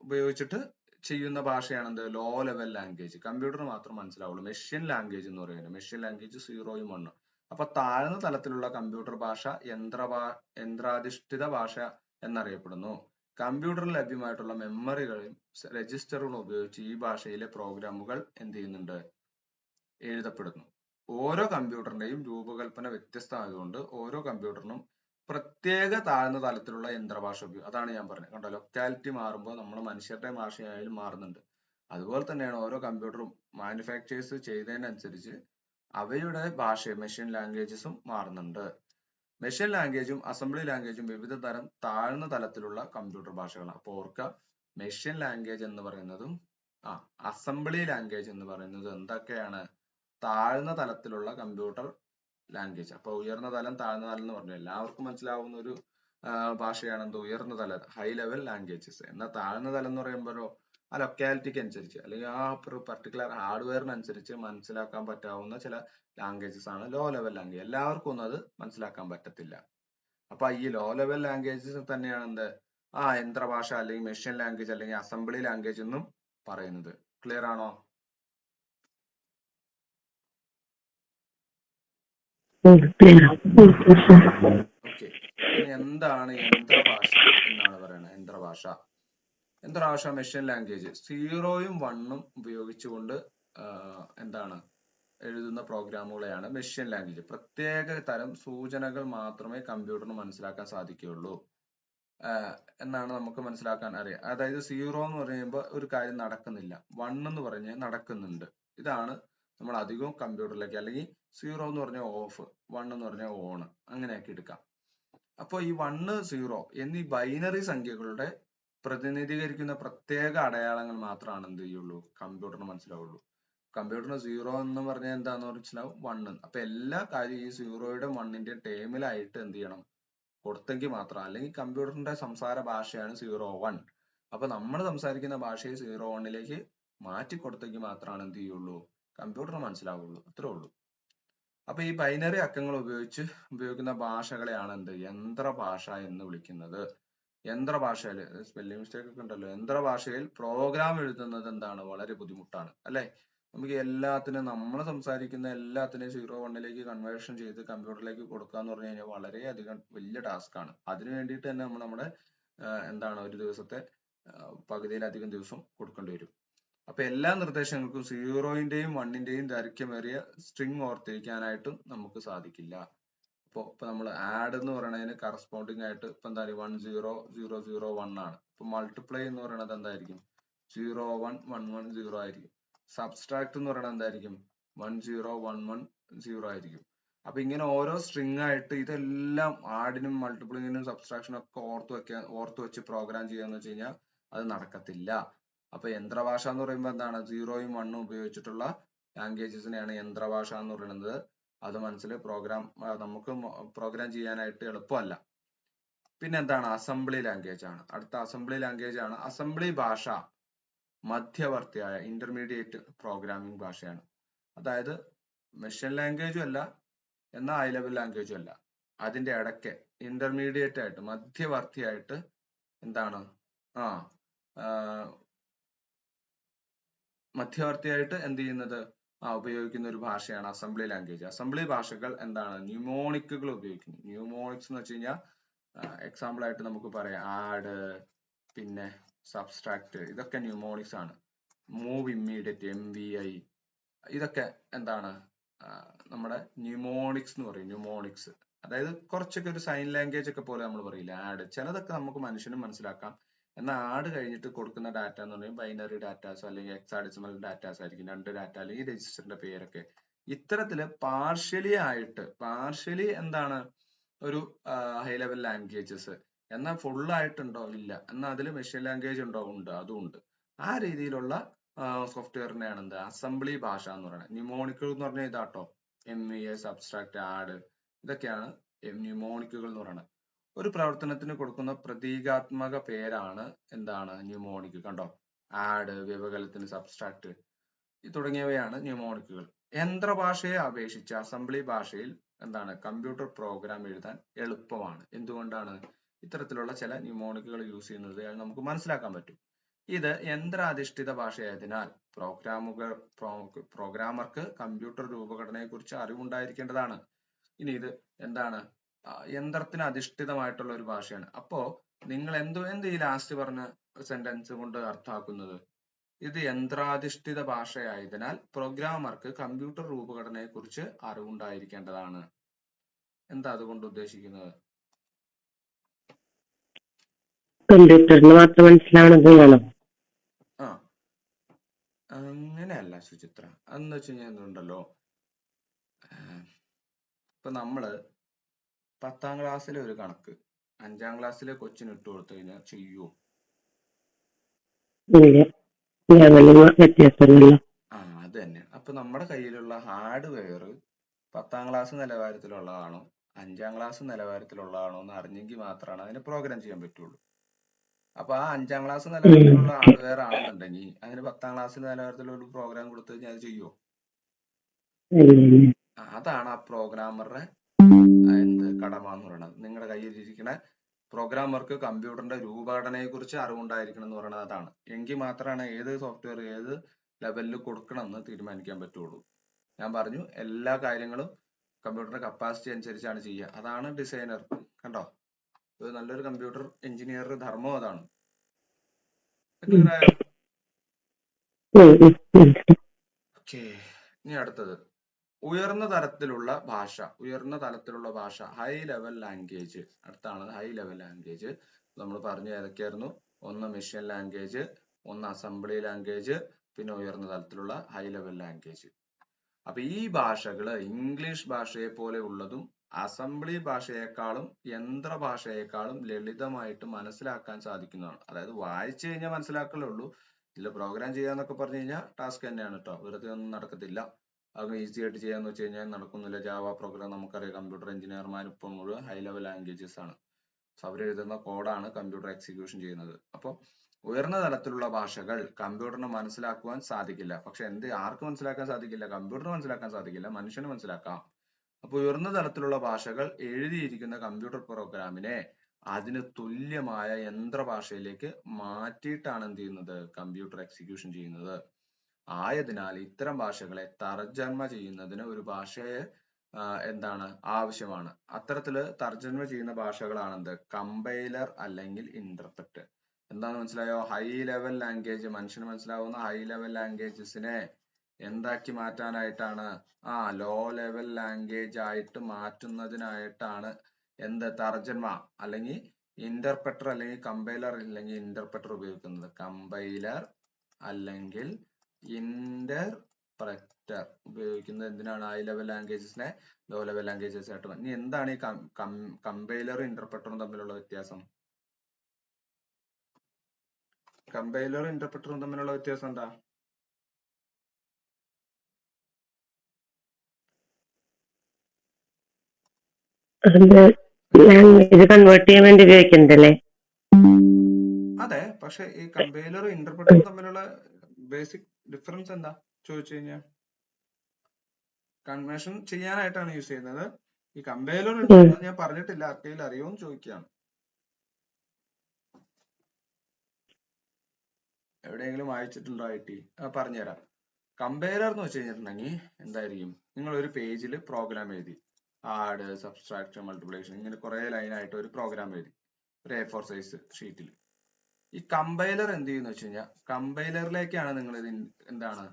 ഉപയോഗിച്ചിട്ട് ചെയ്യുന്ന ഭാഷയാണ് എന്ത്, ലോ ലെവൽ ലാംഗ്വേജ്. കമ്പ്യൂട്ടറിന് മാത്രം മനസ്സിലാവുള്ളൂ. മെഷീൻ ലാംഗ്വേജ് എന്ന് പറയുന്നത്, മെഷീൻ ലാംഗ്വേജ് 0യും 1. അപ്പൊ താഴ്ന്ന തലത്തിലുള്ള കമ്പ്യൂട്ടർ ഭാഷ യന്ത്രാധിഷ്ഠിത ഭാഷ എന്നറിയപ്പെടുന്നു. കമ്പ്യൂട്ടറിൽ ലഭ്യമായിട്ടുള്ള മെമ്മറികളും രജിസ്റ്ററുകളും ഉപയോഗിച്ച് ഈ ഭാഷയിലെ പ്രോഗ്രാമുകൾ എന്ത് ചെയ്യുന്നുണ്ട്, എഴുതപ്പെടുന്നു. ഓരോ കമ്പ്യൂട്ടറിന്റെയും രൂപകൽപ്പന വ്യത്യസ്തമായതുകൊണ്ട് ഓരോ കമ്പ്യൂട്ടറിനും പ്രത്യേക താഴ്ന്ന തലത്തിലുള്ള യന്ത്രഭാഷ ഉപയോഗിക്കും. അതാണ് ഞാൻ പറഞ്ഞത്, കണ്ടോ, ലൊക്കാലിറ്റി മാറുമ്പോൾ നമ്മുടെ മനുഷ്യരുടെ ഭാഷയായാലും മാറുന്നുണ്ട്. അതുപോലെ തന്നെയാണ് ഓരോ കമ്പ്യൂട്ടറും മാനുഫാക്ചേഴ്സ് ചെയ്തതിനനുസരിച്ച് അവയുടെ ഭാഷ, മെഷീൻ ലാംഗ്വേജസും മാറുന്നുണ്ട്. മെഷീൻ ലാംഗ്വേജും അസംബ്ലി ലാംഗ്വേജും വിവിധ തരം താഴ്ന്ന തലത്തിലുള്ള കമ്പ്യൂട്ടർ ഭാഷകളാണ്. അപ്പൊ ഓർക്കുക, മെഷീൻ ലാംഗ്വേജ് എന്ന് പറയുന്നതും അസംബ്ലി ലാംഗ്വേജ് എന്ന് പറയുന്നതും എന്തൊക്കെയാണ്, താഴ്ന്ന തലത്തിലുള്ള കമ്പ്യൂട്ടർ ലാംഗ്വേജ്. അപ്പൊ ഉയർന്ന തലം, താഴ്ന്ന തലം എന്ന് പറഞ്ഞു എല്ലാവർക്കും മനസ്സിലാവുന്ന ഒരു ഭാഷയാണ് എന്ത്, ഉയർന്ന തലം, ഹൈ ലെവൽ ലാംഗ്വേജസ്. എന്നാൽ താഴ്ന്ന തലം എന്ന് പറയുമ്പോഴോ ആ ലൊക്കാലിറ്റിക്ക് അനുസരിച്ച് അല്ലെങ്കിൽ ആ പർട്ടിക്കുലർ ഹാർഡ്വെയറിനനുസരിച്ച് മനസ്സിലാക്കാൻ പറ്റാവുന്ന ചില ലാംഗ്വേജസ് ആണ് ലോ ലെവൽ ലാംഗ്വേജ്. എല്ലാവർക്കും ഒന്നും അത് മനസ്സിലാക്കാൻ പറ്റത്തില്ല. അപ്പൊ ഈ ലോ ലെവൽ ലാംഗ്വേജസ് തന്നെയാണ് എന്ത്, യന്ത്രഭാഷ അല്ലെങ്കിൽ മെഷീൻ ലാംഗ്വേജ് അല്ലെങ്കിൽ അസംബ്ലി ലാംഗ്വേജ് എന്നും പറയുന്നത്. ക്ലിയർ ആണോ? ഓക്കെ, ഇനി എന്താണ് യന്ത്രഭാഷ എന്നാണ് പറയുന്നത്. യന്ത്രഭാഷ മെഷീൻ ലാംഗ്വേജ് 0യും 1ഉം ഉപയോഗിച്ചുകൊണ്ട് എന്താണ് എഴുതുന്ന പ്രോഗ്രാമുകളെയാണ് മെഷീൻ ലാംഗ്വേജ്. പ്രത്യേക തരം സൂചനകൾ മാത്രമേ കമ്പ്യൂട്ടറിന് മനസ്സിലാക്കാൻ സാധിക്കുകയുള്ളൂ എന്നാണ് നമുക്ക് മനസ്സിലാക്കാൻ അറിയാം. അതായത് 0 എന്ന് പറയുമ്പോൾ ഒരു കാര്യം നടക്കുന്നില്ല, 1 എന്ന് പറഞ്ഞാൽ നടക്കുന്നുണ്ട്. ഇതാണ് നമ്മൾ അധികവും കമ്പ്യൂട്ടറിലേക്ക്, അല്ലെങ്കിൽ 0 എന്ന് പറഞ്ഞാൽ ഓഫ്, 1 എന്ന് പറഞ്ഞാൽ ഓൺ, അങ്ങനെയൊക്കെ എടുക്കാം. അപ്പോൾ ഈ 1, 0 എന്നീ ബൈനറി സംഖ്യകളുടെ പ്രതിനിധീകരിക്കുന്ന പ്രത്യേക അടയാളങ്ങൾ മാത്രമാണ് എന്ത് ചെയ്യുള്ളൂ, കമ്പ്യൂട്ടറിന് മനസ്സിലാവുള്ളൂ. കമ്പ്യൂട്ടറിന് 0 എന്ന് പറഞ്ഞാൽ എന്താന്ന് മനസ്സിലാവും, 1. അപ്പൊ എല്ലാ കാര്യവും ഈ 0യുടെ 1ന്റെയും ടേമിലായിട്ട് എന്ത് ചെയ്യണം, കൊടുത്തെങ്കിൽ മാത്രം, അല്ലെങ്കിൽ കമ്പ്യൂട്ടറിന്റെ സംസാര ഭാഷയാണ് 01. അപ്പൊ നമ്മൾ സംസാരിക്കുന്ന ഭാഷയെ 01ലേക്ക് മാറ്റി കൊടുത്തെങ്കിൽ മാത്രമാണ് എന്ത് ചെയ്യുള്ളൂ, കമ്പ്യൂട്ടർ മനസ്സിലാവുള്ളൂ. അത്രേ ഉള്ളൂ. അപ്പൊ ഈ ബൈനറി അക്കങ്ങൾ ഉപയോഗിക്കുന്ന ഭാഷകളെയാണ് എന്ത്, യന്ത്രഭാഷ എന്ന് വിളിക്കുന്നത്. യന്ത്രഭാഷയിൽ സ്പെല്ലിംഗ് മിസ്റ്റേക്ക് ഒക്കെ ഉണ്ടല്ലോ. യന്ത്രഭാഷയിൽ പ്രോഗ്രാം എഴുതുന്നത് എന്താണ്, വളരെ ബുദ്ധിമുട്ടാണ് അല്ലെ. നമുക്ക് എല്ലാത്തിനും, നമ്മൾ സംസാരിക്കുന്ന എല്ലാത്തിനെയും 01ലേക്ക് കൺവേർഷൻ ചെയ്ത് കമ്പ്യൂട്ടറിലേക്ക് കൊടുക്കുക എന്ന് പറഞ്ഞു കഴിഞ്ഞാൽ വളരെയധികം വലിയ ടാസ്ക് ആണ്. അതിനു വേണ്ടിയിട്ട് തന്നെ നമ്മൾ നമ്മുടെ എന്താണ് ഒരു ദിവസത്തെ പകുതിയിലധികം ദിവസം കൊടുക്കേണ്ടി വരും. അപ്പൊ എല്ലാ നിർദ്ദേശങ്ങൾക്കും 0ന്റെയും 1ന്റെയും ദൈർഘ്യമേറിയ സ്ട്രിംഗ് ഓർത്തിരിക്കാനായിട്ടും നമുക്ക് സാധിക്കില്ല. ഇപ്പൊ നമ്മൾ ആഡ് എന്ന് പറയുന്നതിന് കറസ്പോണ്ടിങ് ആയിട്ട് ഇപ്പൊ എന്താ 10001 ആണ്. ഇപ്പൊ മൾട്ടിപ്ലൈ എന്ന് പറയുന്നത് എന്തായിരിക്കും, 01110 ആയിരിക്കും. സബ്സ്ട്രാക്ട് എന്ന് പറയുന്നത് എന്തായിരിക്കും, 10110 ആയിരിക്കും. അപ്പൊ ഇങ്ങനെ ഓരോ സ്ട്രിംഗ് ആയിട്ട് ഇതെല്ലാം ആഡിനും മൾട്ടിപ്ലിങ്ങിനും സബ്സ്ട്രാക്ഷനും ഒക്കെ ഓർത്ത് വെച്ച് പ്രോഗ്രാം ചെയ്യാന്ന് വെച്ച് കഴിഞ്ഞാൽ അത് നടക്കത്തില്ല. അപ്പൊ യന്ത്രഭാഷ എന്ന് പറയുമ്പോൾ എന്താണ്, 0യും 1ഉം ഉപയോഗിച്ചിട്ടുള്ള ലാംഗ്വേജസിനെയാണ് യന്ത്രഭാഷ എന്ന് പറയുന്നത്. അത് മനസ്സിൽ നമുക്ക് പ്രോഗ്രാം ചെയ്യാനായിട്ട് എളുപ്പമല്ല. പിന്നെ എന്താണ്? അസംബ്ലി ലാംഗ്വേജ് ആണ്. അടുത്ത അസംബ്ലി ലാംഗ്വേജ് ആണ്. അസംബ്ലി ഭാഷ മധ്യവർത്തിയായ ഇന്റർമീഡിയറ്റ് പ്രോഗ്രാമിംഗ് ഭാഷയാണ്. അതായത് മെഷീൻ ലാംഗ്വേജും അല്ല, എന്നാൽ ഹൈ ലെവൽ ലാംഗ്വേജും അല്ല, അതിന്റെ ഇടയ്ക്ക് ഇന്റർമീഡിയറ്റ് ആയിട്ട് മധ്യവർത്തിയായിട്ട് എന്താണ് മധ്യവർത്തിയായിട്ട് എന്ത് ചെയ്യുന്നത് ഉപയോഗിക്കുന്ന ഒരു ഭാഷയാണ് അസംബ്ലി ലാംഗ്വേജ്. അസംബ്ലി ഭാഷകൾ എന്താണ്? ന്യൂമോണിക്കുകൾ ഉപയോഗിക്കുന്നു. ന്യൂമോണിക്സ് എന്ന് വെച്ച് കഴിഞ്ഞാൽ എക്സാമ്പിൾ ആയിട്ട് നമുക്ക് പറയാം ആഡ്, പിന്നെ സബ്സ്ട്രാക്ട്, ഇതൊക്കെ ന്യൂമോണിക്സ് ആണ്. മൂവ് ഇമ്മീഡിയറ്റ്, MVI, ഇതൊക്കെ എന്താണ്? നമ്മുടെ ന്യൂമോണിക്സ് എന്ന് പറയും. ന്യൂമോണിക്സ് അതായത് കുറച്ചൊക്കെ ഒരു സൈൻ ലാംഗ്വേജ് ഒക്കെ പോലെ നമ്മൾ പറയില്ല ആഡ്. ചിലതൊക്കെ നമുക്ക് മനുഷ്യനും മനസ്സിലാക്കാം. എന്നാൽ ആഡ് കഴിഞ്ഞിട്ട് കൊടുക്കുന്ന ഡാറ്റ എന്ന് പറയുമ്പോൾ ബൈനറി ഡാറ്റാസ് അല്ലെങ്കിൽ ഹെക്സാഡെസിമൽ ഡാറ്റാസ് ആയിരിക്കും. 2 ഡാറ്റ അല്ലെങ്കിൽ രജിസ്റ്ററിന്റെ പേരൊക്കെ. ഇത്തരത്തില് പാർഷ്യലി എന്താണ് ഒരു ഹൈ ലെവൽ ലാംഗ്വേജസ്. എന്നാൽ ഫുൾ ആയിട്ടുണ്ടോ? ഇല്ല. എന്നാൽ അതിൽ മെഷീൻ ലാംഗ്വേജ് ഉണ്ടോ? ഉണ്ട്, അതും ഉണ്ട്. ആ രീതിയിലുള്ള സോഫ്റ്റ്വെയറിനെയാണ് എന്ത്? അസംബ്ലി ഭാഷ എന്ന് പറയുന്നത്. ന്യൂമോണിക്കുകൾ എന്ന് പറഞ്ഞാൽ ഇതാട്ടോ, MVI, സബ്സ്ട്രാക്ട്, ആഡ്, ഇതൊക്കെയാണ് ന്യൂമോണിക്കുകൾ എന്ന് പറയുന്നത്. ഒരു പ്രവർത്തനത്തിന് കൊടുക്കുന്ന പ്രതീകാത്മക പേരാണ് എന്താണ്? ന്യൂമോണിക്. കണ്ടോ, ആഡ്, വ്യവകലനത്തിന് സബ്സ്ട്രാക്ട് തുടങ്ങിയവയാണ് ന്യൂമോണിക്കുകൾ. യന്ത്രഭാഷയെ അപേക്ഷിച്ച് അസംബ്ലി ഭാഷയിൽ എന്താണ്? കമ്പ്യൂട്ടർ പ്രോഗ്രാം എഴുതാൻ എളുപ്പമാണ്. എന്തുകൊണ്ടാണ്? ഇത്തരത്തിലുള്ള ചില ന്യൂമോണിക്കുകൾ യൂസ് ചെയ്യുന്നത് നമുക്ക് മനസ്സിലാക്കാൻ പറ്റും. ഇത് യന്ത്രാധിഷ്ഠിത ഭാഷയായതിനാൽ പ്രോഗ്രാമർക്ക് കമ്പ്യൂട്ടർ രൂപഘടനയെ കുറിച്ച് അറിവുണ്ടായിരിക്കേണ്ടതാണ്. ഇനി ഇത് എന്താണ്? യന്ത്രത്തിന് അധിഷ്ഠിതമായിട്ടുള്ള ഒരു ഭാഷയാണ്. അപ്പോ നിങ്ങൾ എന്ത് ഈ ലാസ്റ്റ് പറഞ്ഞ സെന്റൻസ് കൊണ്ട് അർത്ഥമാക്കുന്നത്? ഇത് യന്ത്രാധിഷ്ഠിത ഭാഷയായതിനാൽ പ്രോഗ്രാമർക്ക് കമ്പ്യൂട്ടർ രൂപഘടനയെ കുറിച്ച് അറിവുണ്ടായിരിക്കേണ്ടതാണ്. എന്താ അതുകൊണ്ട് ഉദ്ദേശിക്കുന്നത്? കമ്പ്യൂട്ടറിന് മാത്രം മനസ്സിലാവണത്. അങ്ങനെയല്ല സുചിത്ര. അതെന്ന് വെച്ച് കഴിഞ്ഞാൽ എന്തുണ്ടല്ലോ, ഇപ്പൊ നമ്മള് 10ാം ക്ലാസ്സിലെ ഒരു കണക്ക് 5ാം ക്ലാസ്സിലെ കൊച്ചിന് ഇട്ട് കൊടുത്തു കഴിഞ്ഞാൽ ചെയ്യുവോ? അത് തന്നെ. അപ്പൊ നമ്മുടെ കയ്യിലുള്ള ഹാർഡ്വെയർ 10ാം ക്ലാസ് നിലവാരത്തിലുള്ളതാണോ 5ാം ക്ലാസ് നിലവാരത്തിലുള്ളതാണോ എന്ന് അറിഞ്ഞെങ്കിൽ മാത്രമാണ് അതിനെ പ്രോഗ്രാം ചെയ്യാൻ പറ്റുള്ളൂ. അപ്പൊ ആ 5ാം ക്ലാസ് നിലവാരത്തിലുള്ള ഹാർഡ്വെയർ ആണെന്നുണ്ടെങ്കിൽ അതിന് 10ാം ക്ലാസ് നിലവാരത്തിലുള്ള ഒരു പ്രോഗ്രാം കൊടുത്തു കഴിഞ്ഞാൽ അത് ചെയ്യുവോ? അതാണ് ആ പ്രോഗ്രാമറുടെ കടമ എന്ന് പറയുന്നത്. നിങ്ങളുടെ കയ്യിലിരിക്കുന്ന പ്രോഗ്രാമർക്ക് കമ്പ്യൂട്ടറിന്റെ രൂപഘടനയെ കുറിച്ച് അറിവുണ്ടായിരിക്കണം എന്ന് പറയുന്നത് അതാണ്. എങ്കിൽ മാത്രമാണ് ഏത് സോഫ്റ്റ്വെയർ ഏത് ലെവലിൽ കൊടുക്കണം എന്ന് തീരുമാനിക്കാൻ പറ്റുള്ളൂ. ഞാൻ പറഞ്ഞു എല്ലാ കാര്യങ്ങളും കമ്പ്യൂട്ടറിന്റെ കപ്പാസിറ്റി അനുസരിച്ചാണ് ചെയ്യുക. അതാണ് ഡിസൈനർ. കണ്ടോ, ഒരു നല്ലൊരു കമ്പ്യൂട്ടർ എഞ്ചിനീയറുടെ ധർമ്മം അതാണ്. ക്ലിയർ ആയോ? ഓക്കേ, ഇനി അടുത്തത് ഉയർന്ന തലത്തിലുള്ള ഭാഷ, ഹൈ ലെവൽ ലാംഗ്വേജ്. അടുത്താണ് ഹൈ ലെവൽ ലാംഗ്വേജ്. നമ്മൾ പറഞ്ഞു ഏതൊക്കെയായിരുന്നു? ഒന്ന് മെഷീൻ ലാംഗ്വേജ്, ഒന്ന് അസംബ്ലി ലാംഗ്വേജ്, പിന്നെ ഉയർന്ന തലത്തിലുള്ള ഹൈ ലെവൽ ലാംഗ്വേജ്. അപ്പൊ ഈ ഭാഷകള് ഇംഗ്ലീഷ് ഭാഷയെ പോലെ ഉള്ളതും അസംബ്ലി ഭാഷയെക്കാളും യന്ത്ര ഭാഷയെക്കാളും ലളിതമായിട്ട് മനസ്സിലാക്കാൻ സാധിക്കുന്നതാണ്. അതായത് വായിച്ചു കഴിഞ്ഞാൽ മനസ്സിലാക്കലേ ഉള്ളൂ. ഇതിൽ പ്രോഗ്രാം ചെയ്യാന്നൊക്കെ പറഞ്ഞു കഴിഞ്ഞാൽ ടാസ്ക് തന്നെയാണ് കേട്ടോ, വെറുതെ ഒന്നും നടക്കത്തില്ല. അത് ഈസി ആയിട്ട് ചെയ്യാന്ന് വെച്ച് കഴിഞ്ഞാൽ നടക്കുന്നില്ല. ജാവ പ്രോഗ്രാം നമുക്കറിയാം, കമ്പ്യൂട്ടർ എഞ്ചിനീയർമാർ ഇപ്പം മുഴുവൻ ഹൈ ലെവൽ ലാംഗ്വേജസ് ആണ്. അവരെഴുതുന്ന കോഡാണ് കമ്പ്യൂട്ടർ എക്സിക്യൂഷൻ ചെയ്യുന്നത്. അപ്പോൾ ഉയർന്ന തലത്തിലുള്ള ഭാഷകൾ കമ്പ്യൂട്ടറിന് മനസ്സിലാക്കുവാൻ സാധിക്കില്ല. പക്ഷെ ആർക്ക് മനസ്സിലാക്കാൻ സാധിക്കില്ല? കമ്പ്യൂട്ടറിന് മനസ്സിലാക്കാൻ സാധിക്കില്ല, മനുഷ്യന് മനസ്സിലാക്കാം. അപ്പോൾ ഉയർന്ന തലത്തിലുള്ള ഭാഷകൾ എഴുതിയിരിക്കുന്ന കമ്പ്യൂട്ടർ പ്രോഗ്രാമിനെ അതിന് തുല്യമായ യന്ത്രഭാഷയിലേക്ക് മാറ്റിയിട്ടാണ് എന്ത് ചെയ്യുന്നത്? കമ്പ്യൂട്ടർ എക്സിക്യൂഷൻ ചെയ്യുന്നത്. ആയതിനാൽ ഇത്തരം ഭാഷകളെ തർജ്ജമ ചെയ്യുന്നതിന് ഒരു ഭാഷയെ എന്താണ് ആവശ്യമാണ്. അത്തരത്തില് തർജ്ജമ ചെയ്യുന്ന ഭാഷകളാണ് കമ്പൈലർ അല്ലെങ്കിൽ ഇന്റർപ്രറ്റർ. എന്താന്ന് മനസ്സിലായോ? ഹൈ ലെവൽ ലാംഗ്വേജ്, മനുഷ്യന് മനസ്സിലാവുന്ന ഹൈ ലെവൽ ലാംഗ്വേജസിനെ എന്താക്കി മാറ്റാനായിട്ടാണ്? ലോ ലെവൽ ലാംഗ്വേജ് ആയിട്ട് മാറ്റുന്നതിനായിട്ടാണ് തർജ്ജമ അല്ലെങ്കിൽ ഇന്റർപ്രറ്റർ അല്ലെങ്കിൽ കമ്പൈലർ അല്ലെങ്കിൽ ഇന്റർപ്രറ്റർ ഉപയോഗിക്കുന്നത്. കമ്പൈലർ അല്ലെങ്കിൽ ഇന്റർപ്രറ്റർ ഉപയോഗിക്കുന്നത് എന്തിനാണ്? ഹൈ ലെവൽ ലാംഗ്വേജസിനെ ലോ ലെവൽ ലാംഗ്വേജസ് ആയിട്ട്. ഇനി എന്താണ് ഈ കമ്പൈലറും ഇന്റർപ്രറ്ററും തമ്മിലുള്ള വ്യത്യാസം? കമ്പൈലറും ഇന്റർപ്രറ്ററും തമ്മിലുള്ള വ്യത്യാസം എന്താ? അത് ലാംഗ്വേജ് കൺവേർട്ട് ചെയ്യാൻ വേണ്ടി ഉപയോഗിക്കുന്നുണ്ടല്ലേ? അതെ, പക്ഷെ ഈ കമ്പൈലറും ഇന്റർപ്രറ്ററും തമ്മിലുള്ള ബേസിക് ഡിഫറൻസ് എന്താ ചോദിച്ചു കഴിഞ്ഞാൽ, കൺവേർഷൻ ചെയ്യാനായിട്ടാണ് യൂസ് ചെയ്യുന്നത്. ഈ കമ്പൈലർ ഉണ്ട്, ഉം. അത് ഞാൻ പറഞ്ഞിട്ടില്ല, ആർക്കെങ്കിലും അറിയുമോന്ന് ചോദിക്കുകയാണ്. എവിടെയെങ്കിലും വായിച്ചിട്ടുണ്ടോ ഐ.ടി? പറഞ്ഞുതരാം. കമ്പൈലർ എന്ന് വെച്ച് കഴിഞ്ഞിട്ടുണ്ടെങ്കിൽ എന്തായിരിക്കും, നിങ്ങൾ ഒരു പേജിൽ പ്രോഗ്രാം എഴുതി, ആഡ്, സബ്സ്ട്രാക്ട്, മൾട്ടിപ്ലിക്കേഷൻ, ഇങ്ങനെ കുറെ ലൈനായിട്ട് ഒരു പ്രോഗ്രാം എഴുതി ഒരു A4 സൈസ് ഷീറ്റിൽ. ഈ കമ്പൈലർ എന്ത് ചെയ്യുന്ന വെച്ച് കഴിഞ്ഞാൽ, കമ്പൈലറിലേക്കാണ് നിങ്ങൾ ഇത് എന്താണ്,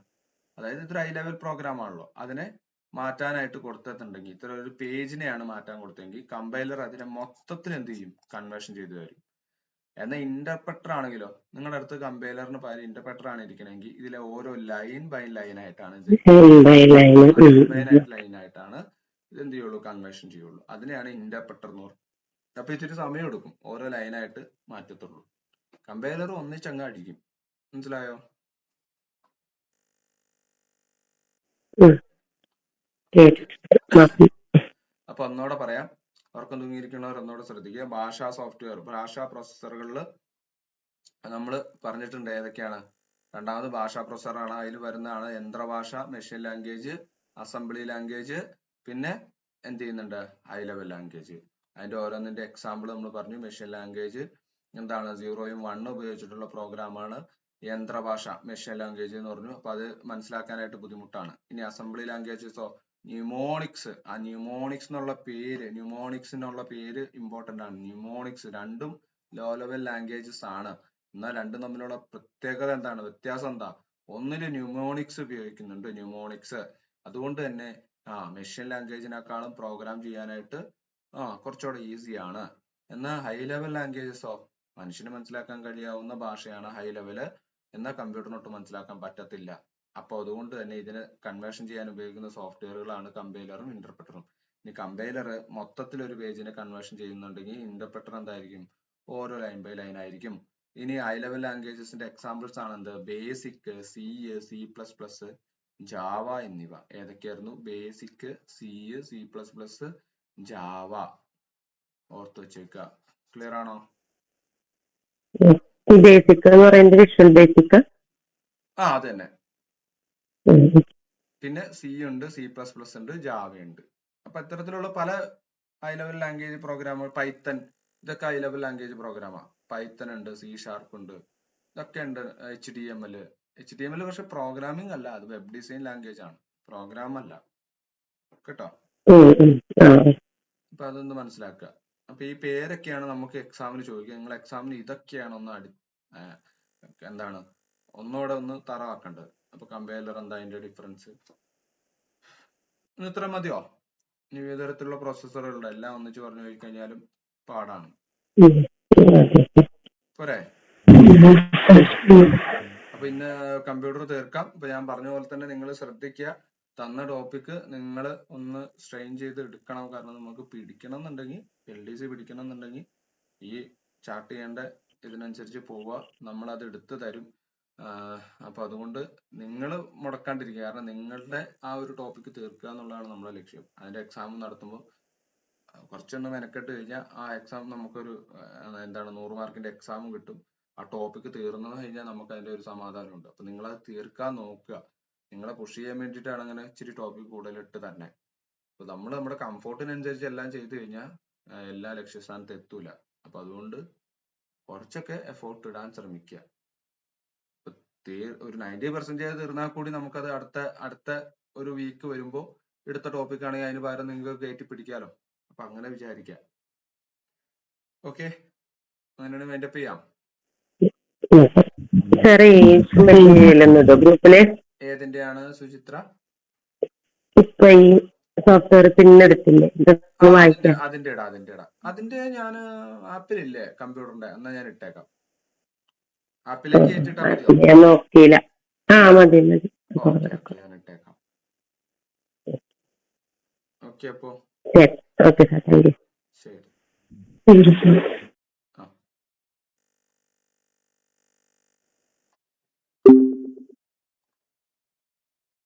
അതായത് ഇതൊരു ഹൈ ലെവൽ പ്രോഗ്രാം ആണല്ലോ, അതിനെ മാറ്റാനായിട്ട് കൊടുത്തിട്ടുണ്ടെങ്കിൽ, ഇത്ര ഒരു പേജിനെയാണ് മാറ്റാൻ കൊടുത്തെങ്കിൽ കമ്പൈലർ അതിനെ മൊത്തത്തിൽ എന്ത് ചെയ്യും, കൺവേർഷൻ ചെയ്തു തരും. എന്നാൽ ഇന്റർപ്രറ്റർ ആണെങ്കിലോ, നിങ്ങളുടെ അടുത്ത് കമ്പൈലറിന് പകരം ഇന്റർപ്രറ്റർ ആണ് ഇരിക്കണമെങ്കിൽ ഇതിലെ ഓരോ ലൈൻ ബൈ ലൈൻ ആയിട്ടാണ് ഇത് ലൈൻ ആയിട്ടാണ് ഇത് എന്ത് ചെയ്യുള്ളൂ, കൺവേർഷൻ ചെയ്യുള്ളൂ. അതിനെയാണ് ഇന്റർപ്രറ്റർ എന്ന് പറയുന്നത്. അപ്പൊ ഇച്ചിരി സമയം എടുക്കും, ഓരോ ലൈനായിട്ട് മാറ്റത്തുള്ളൂ. കമ്പൈലർ ഒന്നിച്ചങ്ങ് അടിക്കും. മനസ്സിലായോ? അപ്പൊ ഒന്നോടെ പറയാം, ഉറക്കം തൂങ്ങിയിരിക്കുന്നവർ ഒന്നോടെ ശ്രദ്ധിക്കുക. ഭാഷാ സോഫ്റ്റ്വെയർ, ഭാഷാ പ്രോസസ്സറുകളിൽ നമ്മൾ പറഞ്ഞിട്ടുണ്ട് ഏതൊക്കെയാണ്. രണ്ടാമത് ഭാഷാ പ്രോസസ്സറാണ്, അതിൽ വരുന്നതാണ് യന്ത്രഭാഷ, മെഷീൻ ലാംഗ്വേജ്, അസംബ്ലി ലാംഗ്വേജ്, പിന്നെ എന്ത് ചെയ്യുന്നുണ്ട്, ഹൈ ലെവൽ ലാംഗ്വേജ്. അതിന്റെ ഓരോന്നിന്റെ എക്സാമ്പിൾ നമ്മൾ പറഞ്ഞു. മെഷീൻ ലാംഗ്വേജ് എന്താണ്, 0 ഉം 1 ഉപയോഗിച്ചിട്ടുള്ള പ്രോഗ്രാമാണ്. യന്ത്രഭാഷ മെഷീൻ ലാംഗ്വേജ് എന്ന് പറഞ്ഞു. അപ്പൊ അത് മനസ്സിലാക്കാനായിട്ട് ബുദ്ധിമുട്ടാണ്. ഇനി അസംബ്ലി ലാംഗ്വേജസോ ന്യൂമോണിക്സ്, ആ ന്യൂമോണിക്സ് എന്നുള്ള പേര്, ന്യൂമോണിക്സിനുള്ള പേര് ഇമ്പോർട്ടന്റ് ആണ്. ന്യൂമോണിക്സ് രണ്ടും ലോ ലെവൽ ലാംഗ്വേജസ് ആണ്. എന്നാൽ രണ്ടും തമ്മിലുള്ള പ്രത്യേകത എന്താണ്, വ്യത്യാസം എന്താ, ഒന്നില് ന്യൂമോണിക്സ് ഉപയോഗിക്കുന്നുണ്ട്, ന്യൂമോണിക്സ്. അതുകൊണ്ട് തന്നെ മെഷീൻ ലാംഗ്വേജിനേക്കാളും പ്രോഗ്രാം ചെയ്യാനായിട്ട് കുറച്ചുകൂടെ ഈസിയാണ്. എന്നാൽ ഹൈ ലെവൽ ലാംഗ്വേജസോ മനുഷ്യന് മനസ്സിലാക്കാൻ കഴിയാവുന്ന ഭാഷയാണ് ഹൈ ലെവല്, എന്നാൽ കമ്പ്യൂട്ടറിനൊട്ട് മനസ്സിലാക്കാൻ പറ്റത്തില്ല. അപ്പൊ അതുകൊണ്ട് തന്നെ ഇതിന് കൺവേർഷൻ ചെയ്യാൻ ഉപയോഗിക്കുന്ന സോഫ്റ്റ്വെയറുകളാണ് കമ്പൈലറും ഇന്റർപ്രറ്ററും. ഇനി കമ്പൈലർ മൊത്തത്തിൽ ഒരു പേജിനെ കൺവേർഷൻ ചെയ്യുന്നുണ്ടെങ്കിൽ ഇന്റർപ്രറ്റർ എന്തായിരിക്കും, ഓരോ ലൈൻ ബൈ ലൈൻ ആയിരിക്കും. ഇനി ഹൈ ലെവൽ ലാംഗ്വേജസിന്റെ എക്സാമ്പിൾസ് ആണ് എന്ത്, ബേസിക്, സി, C++, ജാവ എന്നിവ. ഏതൊക്കെയായിരുന്നു, ബേസിക്, C++, ജാവ. ഓർത്ത് വെച്ചേക്കുക. ക്ലിയർ ആണോ? ബേസിക് എന്ന് പറയുന്നത് വിഷ്വൽ ബേസിക്. അത് തന്നെ. പിന്നെ സി ഉണ്ട്, C++ ഉണ്ട്, ജാവ ഉണ്ട്. അപ്പൊ ഇത്തരത്തിലുള്ള പല ഹൈ ലെവൽ ലാംഗ്വേജ് പ്രോഗ്രാമുകൾ, പൈത്തൺ, ഇതൊക്കെ ഹൈ ലെവൽ ലാംഗ്വേജ് പ്രോഗ്രാമാണ്. പൈത്തൺ ഉണ്ട്, C# ഉണ്ട്, ഇതൊക്കെ ഉണ്ട്. HTML പക്ഷെ പ്രോഗ്രാമിംഗ് അല്ല, അത് വെബ് ഡിസൈൻ ലാംഗ്വേജ് ആണ്, പ്രോഗ്രാം അല്ല കേട്ടോ. അപ്പൊ അതൊന്ന് മനസ്സിലാക്കുക. അപ്പൊ ഈ പേരൊക്കെയാണ് നമുക്ക് എക്സാമിന് ചോദിക്കുക. നിങ്ങൾ എക്സാമിന് ഇതൊക്കെയാണ് ഒന്ന് എന്താണ് ഒന്നുകൂടെ ഒന്ന് തറവാക്കേണ്ടത്. അപ്പൊ കമ്പൈലർ എന്താ, അതിന്റെ ഡിഫറൻസ്, ഇത്ര മതിയോ? ഇനി വിവിധ തരത്തിലുള്ള പ്രോസസ്സറുകളുടെ എല്ലാം ഒന്നിച്ച് പറഞ്ഞു പോയി കഴിഞ്ഞാലും പാടാണ്. പോരെ? അപ്പൊ ഇന്ന് കമ്പ്യൂട്ടർ തീർക്കാം. ഇപ്പൊ ഞാൻ പറഞ്ഞ പോലെ തന്നെ നിങ്ങൾ ശ്രദ്ധിക്കുക, തന്ന ടോപ്പിക് നിങ്ങൾ ഒന്ന് സ്ട്രെയിൻ ചെയ്ത് എടുക്കണം. കാരണം നമുക്ക് പിടിക്കണം എന്നുണ്ടെങ്കിൽ, LDC പിടിക്കണം എന്നുണ്ടെങ്കിൽ ഈ ചാർട്ട് ചെയ്യേണ്ട ഇതിനനുസരിച്ച് പോവുക, നമ്മൾ അത് എടുത്തു തരും. അപ്പൊ അതുകൊണ്ട് നിങ്ങൾ മുടക്കാണ്ടിരിക്കുക. കാരണം നിങ്ങളുടെ ആ ഒരു ടോപ്പിക് തീർക്കുക എന്നുള്ളതാണ് നമ്മുടെ ലക്ഷ്യം. അതിന്റെ എക്സാം നടത്തുമ്പോൾ കുറച്ചൊന്ന് മെനക്കെട്ട് കഴിഞ്ഞാൽ ആ എക്സാം നമുക്കൊരു എന്താണ് 100 മാർക്കിന്റെ എക്സാമും കിട്ടും. ആ ടോപ്പിക് തീർന്നു കഴിഞ്ഞാൽ നമുക്ക് അതിന്റെ ഒരു സമാധാനമുണ്ട്. അപ്പൊ നിങ്ങൾ അത് തീർക്കാൻ നോക്കുക. നിങ്ങളെ പുഷ് ചെയ്യാൻ വേണ്ടിയിട്ടാണ് അങ്ങനെ ഇച്ചിരി ടോപ്പിക് കൂടുതലിട്ട് തന്നെ. അപ്പൊ നമ്മൾ നമ്മുടെ കംഫോർട്ടിനനുസരിച്ച് എല്ലാം ചെയ്തു കഴിഞ്ഞാൽ എല്ലാ ലക്ഷ്യസ്ഥാനത്ത് എത്തൂല. അപ്പൊ അതുകൊണ്ട് കുറച്ചൊക്കെ എഫോർട്ട് ഇടാൻ ശ്രമിക്കുക. ഒരു 90% തീർന്നാൽ കൂടി നമുക്കത് അടുത്ത ഒരു വീക്ക് വരുമ്പോ എടുത്ത ടോപ്പിക് ആണെങ്കിൽ അതിന് പകരം നിങ്ങൾക്ക് കയറ്റി പിടിക്കാലോ. അപ്പൊ അങ്ങനെ വിചാരിക്കാം. ഓക്കെ, അങ്ങനെ വൈൻഡപ്പ് ചെയ്യാം. ഏതിന്റെയാണ് സുചിത്ര? ഇപ്പൊ ഈ സോഫ്റ്റ്വെയർ പിന്നെടുത്തില്ലേ, അതിന്റെ ഞാൻ ആപ്പിലില്ലേ കമ്പ്യൂട്ടറിന്റെ, എന്നാ ഞാൻ ഇട്ടേക്കാം. ആപ്പിലേക്ക് ഏറ്റിട്ടാ മതിയോ? ഞാൻ നോക്കിയില്ല. മതി മതി. ഓക്കെ, ഞാൻ ഇട്ടേക്കാം. ഓക്കെ, അപ്പോ ഓക്കെ സാർ, താങ്ക് യു. ശരി.